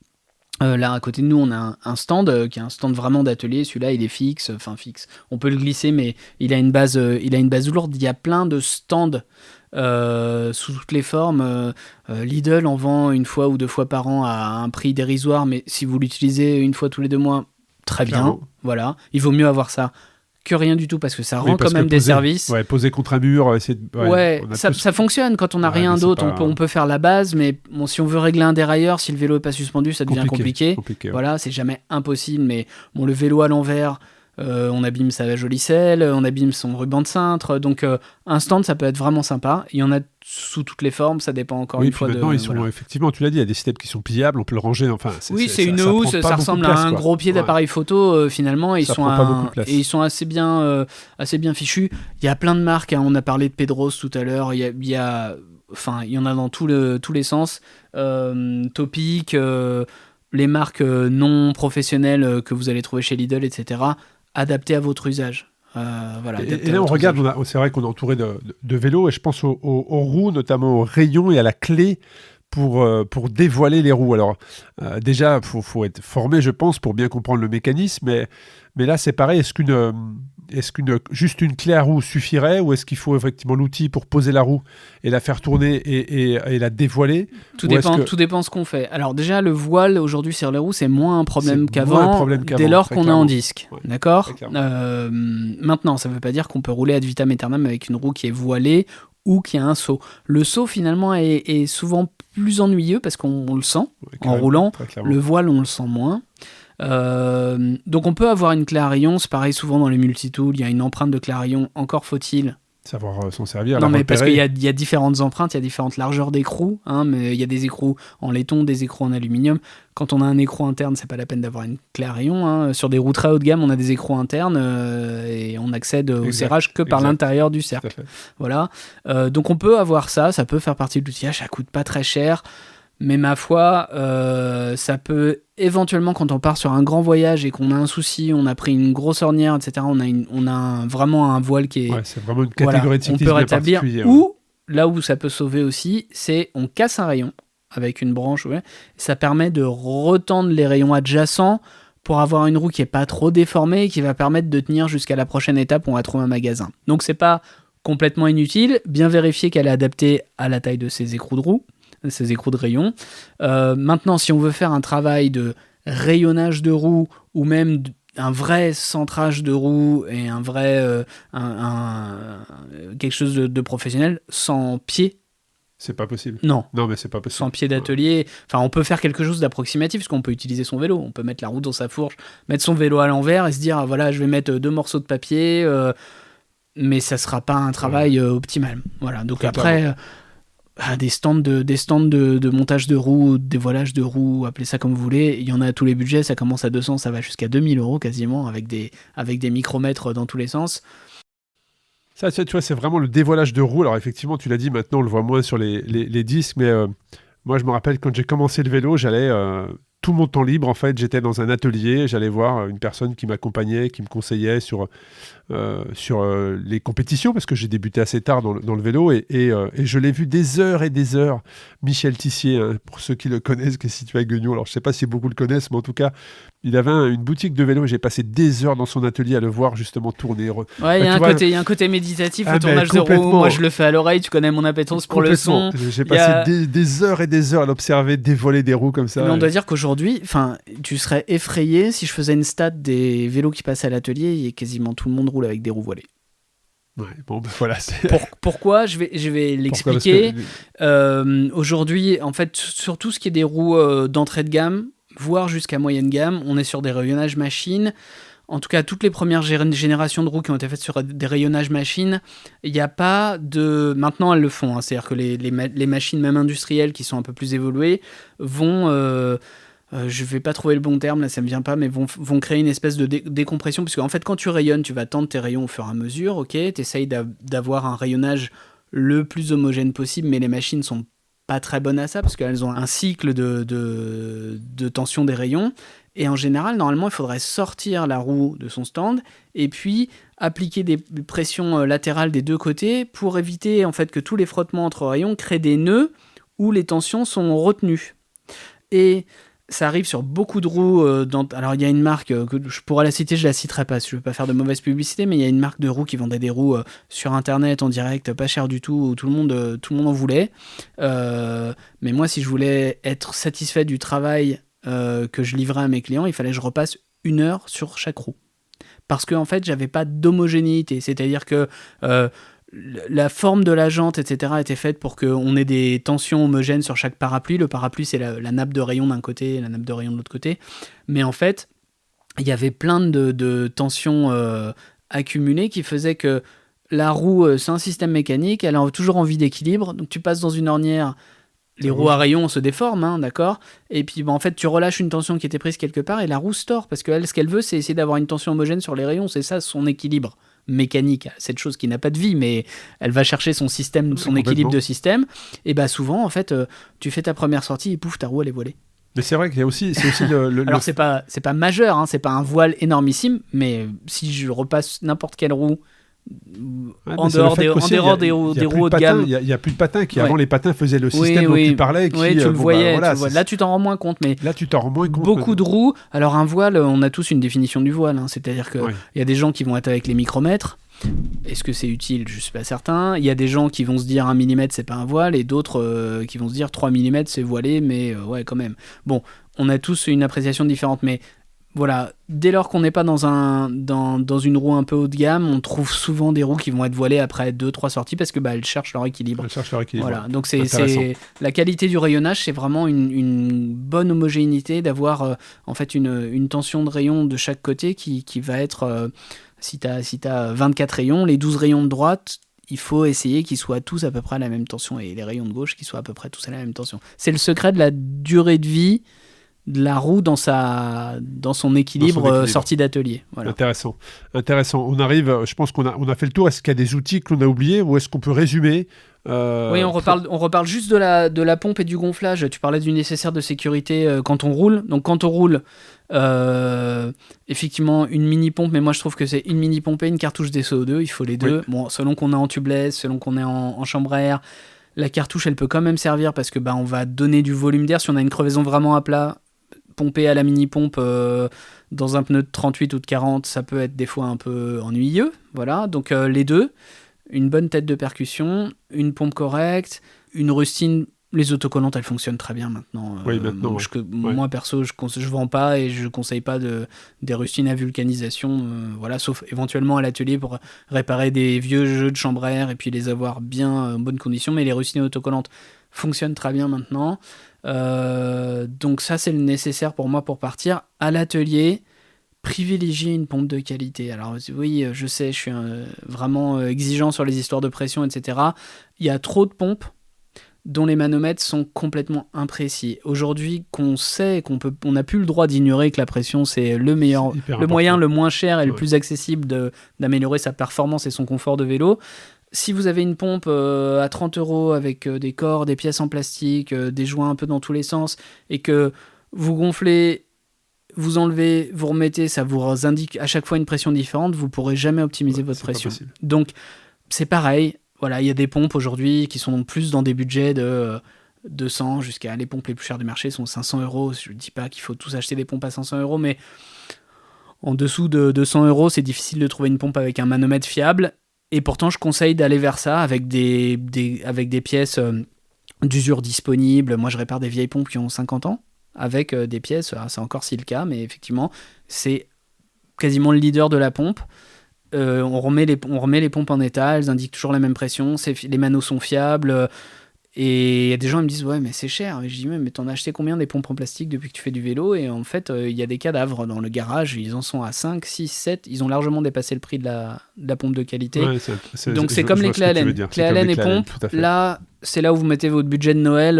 là à côté de nous on a un stand qui est un stand vraiment d'atelier. Celui-là il est fixe, on peut le glisser, mais il a une base lourde. Il y a plein de stands sous toutes les formes. Lidl en vend 1 fois ou 2 fois par an à un prix dérisoire, mais si vous l'utilisez 1 fois tous les 2 mois, très bien. Voilà, il vaut mieux avoir ça que rien du tout, parce que ça rend quand même des services. Ouais, poser contre un mur, ça fonctionne quand on n'a rien d'autre. On peut faire la base, mais bon, si on veut régler un dérailleur, si le vélo est pas suspendu, ça devient compliqué. Voilà, c'est jamais impossible, mais bon, le vélo à l'envers, on abîme sa jolie selle, on abîme son ruban de cintre. Donc un stand, ça peut être vraiment sympa. Il y en a sous toutes les formes, ça dépend encore une fois. Maintenant, ils sont effectivement, tu l'as dit, il y a des systèmes qui sont pliables, on peut le ranger. Enfin, c'est une housse, ça ressemble à un gros pied d'appareil photo. Finalement, ils sont assez bien fichus. Il y a plein de marques. Hein. On a parlé de Pedros tout à l'heure. Il y en a dans tous les sens. Topic, les marques non professionnelles que vous allez trouver chez Lidl, etc. Adaptées à votre usage. Et là, on regarde, c'est vrai qu'on est entouré de vélos, et je pense aux roues, notamment aux rayons et à la clé pour dévoiler les roues. Alors, déjà, faut être formé, je pense, pour bien comprendre le mécanisme, mais là, c'est pareil. Est-ce qu'une juste une clé à roue suffirait, ou est-ce qu'il faut effectivement l'outil pour poser la roue et la faire tourner et la dévoiler? Tout dépend ce qu'on fait. Alors déjà, le voile aujourd'hui sur les roues, c'est moins un problème qu'avant, dès lors qu'on est en disque. Ouais, d'accord. Maintenant, ça ne veut pas dire qu'on peut rouler ad vitam aeternam avec une roue qui est voilée ou qui a un seau. Le seau, finalement, est souvent plus ennuyeux parce qu'on le sent en roulant. Le voile, on le sent moins. Donc on peut avoir une clé à rayon, c'est pareil souvent dans les multitools, il y a une empreinte de clé à rayon, encore faut-il savoir s'en servir. Non, mais parce qu'il y a différentes empreintes, il y a différentes largeurs d'écrou, hein, mais il y a des écrous en laiton, des écrous en aluminium. Quand on a un écrou interne, c'est pas la peine d'avoir une clé à rayon. Hein. Sur des roues très haut de gamme, on a des écrous internes et on accède au serrage que par l'intérieur du cercle. Voilà. Donc on peut avoir ça peut faire partie de l'outillage, ça coûte pas très cher. Mais ma foi, ça peut éventuellement, quand on part sur un grand voyage et qu'on a un souci, on a pris une grosse ornière, etc., on a vraiment un voile qui est... Ouais, c'est vraiment une catégorie de cyclisme on peut rétablir. Particulière. Ou, là où ça peut sauver aussi, c'est on casse un rayon avec une branche. Ouais, ça permet de retendre les rayons adjacents pour avoir une roue qui est pas trop déformée et qui va permettre de tenir jusqu'à la prochaine étape où on va trouver un magasin. Donc c'est pas complètement inutile, bien vérifier qu'elle est adaptée à la taille de ses écrous de roue, ses écrous de rayon. Maintenant, si on veut faire un travail de rayonnage de roue ou même un vrai centrage de roue et un vrai quelque chose de professionnel, sans pied. C'est pas possible. Non, mais c'est pas possible. sans pied d'atelier. Enfin, on peut faire quelque chose d'approximatif, parce qu'on peut utiliser son vélo. On peut mettre la roue dans sa fourche, mettre son vélo à l'envers et se dire, voilà, je vais mettre 2 morceaux de papier, mais ça sera pas un travail optimal. Voilà. Donc après, des stands de montage de roues, dévoilage de roues, appelez ça comme vous voulez, il y en a à tous les budgets. Ça commence à 200, ça va jusqu'à 2000 € quasiment, avec des micromètres dans tous les sens. Ça, tu vois, c'est vraiment le dévoilage de roues. Alors effectivement, tu l'as dit, maintenant on le voit moins sur les disques, mais moi je me rappelle quand j'ai commencé le vélo, j'allais tout mon temps libre, en fait, j'étais dans un atelier, j'allais voir une personne qui m'accompagnait, qui me conseillait sur les compétitions, parce que j'ai débuté assez tard dans le vélo, et je l'ai vu des heures et des heures. Michel Tissier, hein, pour ceux qui le connaissent, qui est situé à Guignon, alors je ne sais pas si beaucoup le connaissent, mais en tout cas, il avait une boutique de vélo, et j'ai passé des heures dans son atelier à le voir justement tourner. Ouais, il y a un côté méditatif au tournage de roue. Moi, je le fais à l'oreille, tu connais mon appétence pour le son. J'ai passé des heures et des heures à l'observer dévoiler des roues comme ça. Mais on doit dire qu'aujourd'hui, tu serais effrayé si je faisais une stat des vélos qui passaient à l'atelier, et quasiment tout le monde roule avec des roues voilées. Ouais, bon, voilà. Pourquoi je vais l'expliquer. Aujourd'hui, en fait, sur tout ce qui est des roues d'entrée de gamme, voire jusqu'à moyenne gamme, on est sur des rayonnages machines. En tout cas, toutes les premières générations de roues qui ont été faites sur des rayonnages machines, il n'y a pas de... Maintenant, elles le font. Hein. C'est-à-dire que les machines, même industrielles, qui sont un peu plus évoluées, vont... je vais pas trouver le bon terme, là ça me vient pas, mais vont créer une espèce de décompression, parce qu'en fait quand tu rayonnes, tu vas tendre tes rayons au fur et à mesure, ok, t'essayes d'avoir un rayonnage le plus homogène possible, mais les machines sont pas très bonnes à ça, parce qu'elles ont un cycle de tension des rayons, et en général, normalement, il faudrait sortir la roue de son stand, et puis appliquer des pressions latérales des deux côtés, pour éviter en fait que tous les frottements entre rayons créent des nœuds où les tensions sont retenues. Et ça arrive sur beaucoup de roues. Alors, il y a une marque, que je pourrais la citer, je la citerai pas, si je veux pas faire de mauvaise publicité, mais il y a une marque de roues qui vendait des roues sur Internet, en direct, pas cher du tout, où tout le monde en voulait. Mais moi, si je voulais être satisfait du travail que je livrais à mes clients, il fallait que je repasse 1 heure sur chaque roue. Parce qu'en fait, j'avais pas d'homogénéité. C'est-à-dire que... la forme de la jante, etc., était faite pour qu'on ait des tensions homogènes sur chaque parapluie. Le parapluie, c'est la nappe de rayon d'un côté et la nappe de rayon de l'autre côté. Mais en fait, il y avait plein de tensions accumulées qui faisaient que la roue, c'est un système mécanique, elle a toujours envie d'équilibre. Donc tu passes dans une ornière, les roues à rayons se déforment, hein, d'accord ? Et puis en fait, tu relâches une tension qui était prise quelque part et la roue se tord, parce qu'elle, ce qu'elle veut, c'est essayer d'avoir une tension homogène sur les rayons. C'est ça son équilibre mécanique, cette chose qui n'a pas de vie, mais elle va chercher son système, son équilibre de système. Et bah souvent, en fait, tu fais ta première sortie et pouf, ta roue elle est voilée. Mais c'est vrai qu'il y a aussi, Alors c'est pas majeur, hein, c'est pas un voile énormissime, mais si je repasse n'importe quelle roue en dehors des roues haut de gamme, il y a plus de patins qui avant les patins faisaient le système dont tu parlais. Tu le voyais. Là tu t'en rends moins compte, mais beaucoup de roues. Alors un voile, on a tous une définition du voile, hein, c'est-à-dire que il y a des gens qui vont être avec les micromètres. Est-ce que c'est utile ? Je suis pas certain. Il y a des gens qui vont se dire 1 mm c'est pas un voile, et d'autres qui vont se dire 3 mm c'est voilé, mais ouais quand même. Bon, on a tous une appréciation différente, mais voilà, dès lors qu'on n'est pas dans une roue un peu haut de gamme, on trouve souvent des roues qui vont être voilées après 2-3 sorties, parce que elles cherchent leur équilibre. Voilà, donc c'est la qualité du rayonnage, c'est vraiment une bonne homogénéité, d'avoir en fait une tension de rayon de chaque côté qui va être, si t'as 24 rayons, les 12 rayons de droite, il faut essayer qu'ils soient tous à peu près à la même tension, et les rayons de gauche qu'ils soient à peu près tous à la même tension. C'est le secret de la durée de vie de la roue dans son équilibre sortie d'atelier. Voilà. Intéressant. On arrive, je pense qu'on a fait le tour. Est-ce qu'il y a des outils que l'on a oubliés, ou est-ce qu'on peut résumer Oui, on reparle juste de la pompe et du gonflage. Tu parlais du nécessaire de sécurité quand on roule. Donc quand on roule, effectivement une mini pompe, mais moi je trouve que c'est une mini pompe et une cartouche des CO2, il faut les deux. Bon, selon qu'on est en tubeless, selon qu'on est en chambre à air, la cartouche elle peut quand même servir, parce que on va donner du volume d'air. Si on a une crevaison vraiment à plat, pomper à la mini-pompe dans un pneu de 38 ou de 40, ça peut être des fois un peu ennuyeux. Voilà, donc les deux, une bonne tête de percussion, une pompe correcte, une rustine. Les autocollantes, elles fonctionnent très bien maintenant. Oui, maintenant. Moi, perso, je vends pas et je conseille pas des rustines à vulcanisation, voilà, sauf éventuellement à l'atelier pour réparer des vieux jeux de chambre à air et puis les avoir bien en bonne condition. Mais les rustines autocollantes fonctionnent très bien maintenant. Donc ça, c'est le nécessaire pour moi pour partir. À l'atelier, privilégier une pompe de qualité. Alors oui, je sais, je suis vraiment exigeant sur les histoires de pression, etc. Il y a trop de pompes dont les manomètres sont complètement imprécis. Aujourd'hui, qu'on sait on n'a plus le droit d'ignorer que la pression, c'est le meilleur, le moyen le moins cher et le plus accessible d'améliorer sa performance et son confort de vélo. Si vous avez une pompe à 30 € avec des cordes, des pièces en plastique, des joints un peu dans tous les sens, et que vous gonflez, vous enlevez, vous remettez, ça vous indique à chaque fois une pression différente, vous ne pourrez jamais optimiser votre pression. Donc, c'est pareil. Voilà, il y a des pompes aujourd'hui qui sont plus dans des budgets de 200 jusqu'à les pompes les plus chères du marché sont 500 €. Je ne dis pas qu'il faut tous acheter des pompes à 500 €, mais en dessous de 200 €, c'est difficile de trouver une pompe avec un manomètre fiable. Et pourtant, je conseille d'aller vers ça avec des pièces d'usure disponibles. Moi, je répare des vieilles pompes qui ont 50 ans avec des pièces. C'est encore si le cas, mais effectivement, c'est quasiment le leader de la pompe. On remet les pompes en état, elles indiquent toujours la même pression, les manos sont fiables. Et il y a des gens qui me disent ouais mais c'est cher. Et je dis mais t'en as acheté combien des pompes en plastique depuis que tu fais du vélo? Et en fait il y a des cadavres dans le garage, ils en sont à 5, 6, 7, ils ont largement dépassé le prix de la pompe de qualité. Ouais, donc c'est comme les clés Allen. Clés Allen et pompes, là c'est là où vous mettez votre budget de Noël,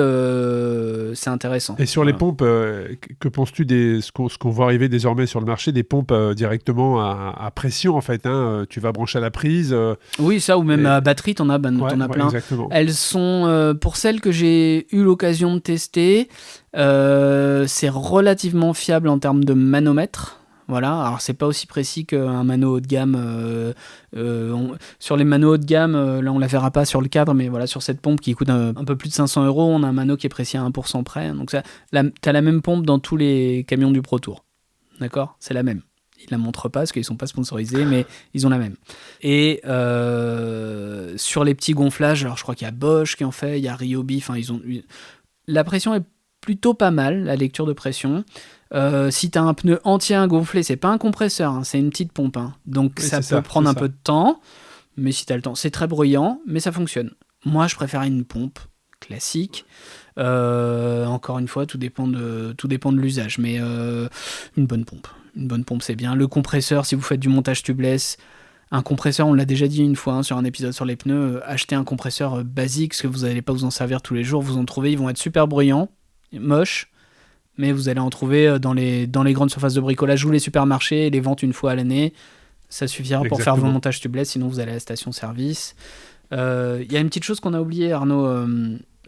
c'est intéressant. Et sur les pompes, que penses-tu de ce qu'on voit arriver désormais sur le marché, des pompes directement à pression en fait, hein, tu vas brancher à la prise. Oui, ça, ou même à batterie, t'en as plein. Exactement. Elles sont, pour celles que j'ai eu l'occasion de tester, c'est relativement fiable en termes de manomètre. Voilà, alors c'est pas aussi précis qu'un mano haut de gamme. Sur les manos haut de gamme, là on la verra pas sur le cadre, mais voilà, sur cette pompe qui coûte un peu plus de 500 €, on a un mano qui est précis à 1% près. Donc t'as la même pompe dans tous les camions du Pro Tour. D'accord ? C'est la même. Ils la montrent pas parce qu'ils sont pas sponsorisés, mais ils ont la même. Et sur les petits gonflages, alors je crois qu'il y a Bosch qui en fait, il y a Ryobi, la pression est plutôt pas mal, la lecture de pression. Si tu as un pneu entier à gonfler, c'est pas un compresseur, hein, c'est une petite pompe. Hein. Donc oui, ça peut prendre un peu de temps, mais si tu as le temps, c'est très bruyant, mais ça fonctionne. Moi, je préfère une pompe classique. Encore une fois, tout dépend de l'usage, mais une bonne pompe. Une bonne pompe, c'est bien. Le compresseur, si vous faites du montage tubeless, un compresseur, on l'a déjà dit une fois sur un épisode sur les pneus, achetez un compresseur basique, parce que vous n'allez pas vous en servir tous les jours. Vous en trouvez, ils vont être super bruyants, moches, mais vous allez en trouver dans les grandes surfaces de bricolage ou les supermarchés, les ventes une fois à l'année. Ça suffira pour faire vos montages tubeless, sinon vous allez à la station-service. Il y a une petite chose qu'on a oubliée, Arnaud.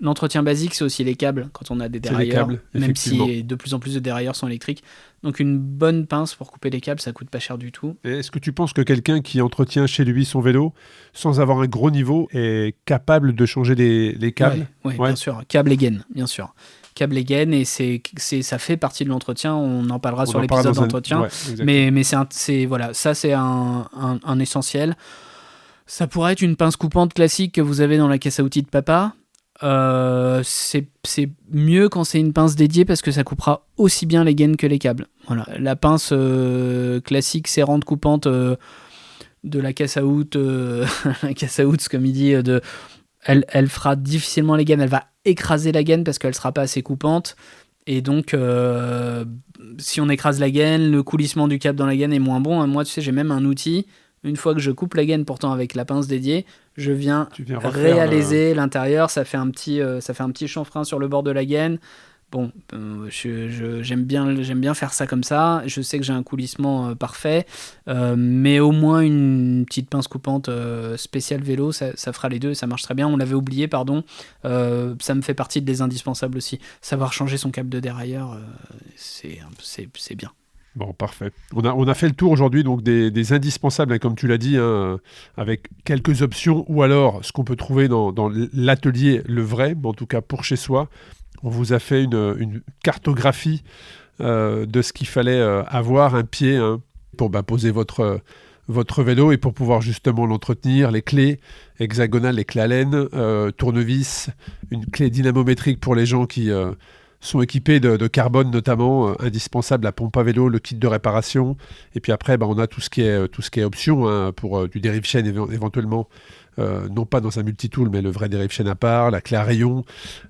L'entretien basique, c'est aussi les câbles, quand on a des dérailleurs, même si de plus en plus de dérailleurs sont électriques. Donc une bonne pince pour couper les câbles, ça coûte pas cher du tout. Et est-ce que tu penses que quelqu'un qui entretient chez lui son vélo, sans avoir un gros niveau, est capable de changer les câbles ? Oui, bien sûr. Câbles et gaines, bien sûr. Câbles et gaines, et ça fait partie de l'entretien. On en parlera sur l'épisode d'entretien. Ouais, mais ça c'est un essentiel. Ça pourrait être une pince coupante classique que vous avez dans la caisse à outils de papa. C'est mieux quand c'est une pince dédiée parce que ça coupera aussi bien les gaines que les câbles. Voilà. La pince classique serrante coupante de la caisse à out, la caisse à out, comme il dit, elle fera difficilement les gaines. Elle va écraser la gaine parce qu'elle sera pas assez coupante. Et donc, si on écrase la gaine, le coulissement du câble dans la gaine est moins bon. Moi, tu sais, j'ai même un outil. Une fois que je coupe la gaine, pourtant avec la pince dédiée, je viens réaliser l'intérieur. Ça fait un petit chanfrein sur le bord de la gaine. Bon, j'aime bien faire ça comme ça. Je sais que j'ai un coulissement parfait, mais au moins une petite pince coupante spéciale vélo, ça fera les deux et ça marche très bien. On l'avait oublié, pardon. Ça me fait partie des indispensables aussi. Savoir changer son câble de dérailleur, c'est bien. Bon, parfait. On a fait le tour aujourd'hui donc des indispensables, hein, comme tu l'as dit, hein, avec quelques options, ou alors ce qu'on peut trouver dans l'atelier, le vrai, mais en tout cas pour chez soi. On vous a fait une cartographie de ce qu'il fallait avoir un pied pour poser votre vélo et pour pouvoir justement l'entretenir, les clés hexagonales, les clés Allen, tournevis, une clé dynamométrique pour les gens qui sont équipés de carbone notamment, indispensable, la pompe à vélo, le kit de réparation, et puis après on a tout ce qui est option pour du dérive chaîne éventuellement, non pas dans un multitool mais le vrai dérive chaîne à part, la clé à rayon,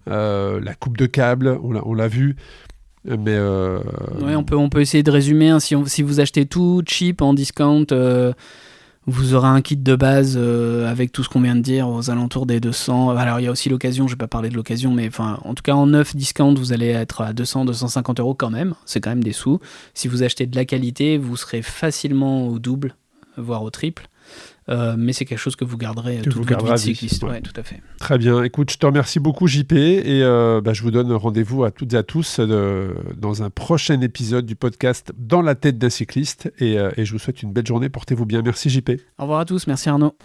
la coupe de câble, on l'a vu. Mais ouais, on peut essayer de résumer. Si vous achetez tout cheap en discount, vous aurez un kit de base avec tout ce qu'on vient de dire aux alentours des 200. Alors il y a aussi l'occasion, je vais pas parler de l'occasion, mais en tout cas en neuf discount, vous allez être à 200-250 € quand même. C'est quand même des sous. Si vous achetez de la qualité, vous serez facilement au double, voire au triple. Mais c'est quelque chose que vous garderez toute votre vie de cycliste. Ouais, tout à fait. Très bien. Écoute, je te remercie beaucoup, JP, et je vous donne rendez-vous à toutes et à tous dans un prochain épisode du podcast Dans la tête d'un cycliste, et je vous souhaite une belle journée. Portez-vous bien. Merci, JP. Au revoir à tous. Merci, Arnaud.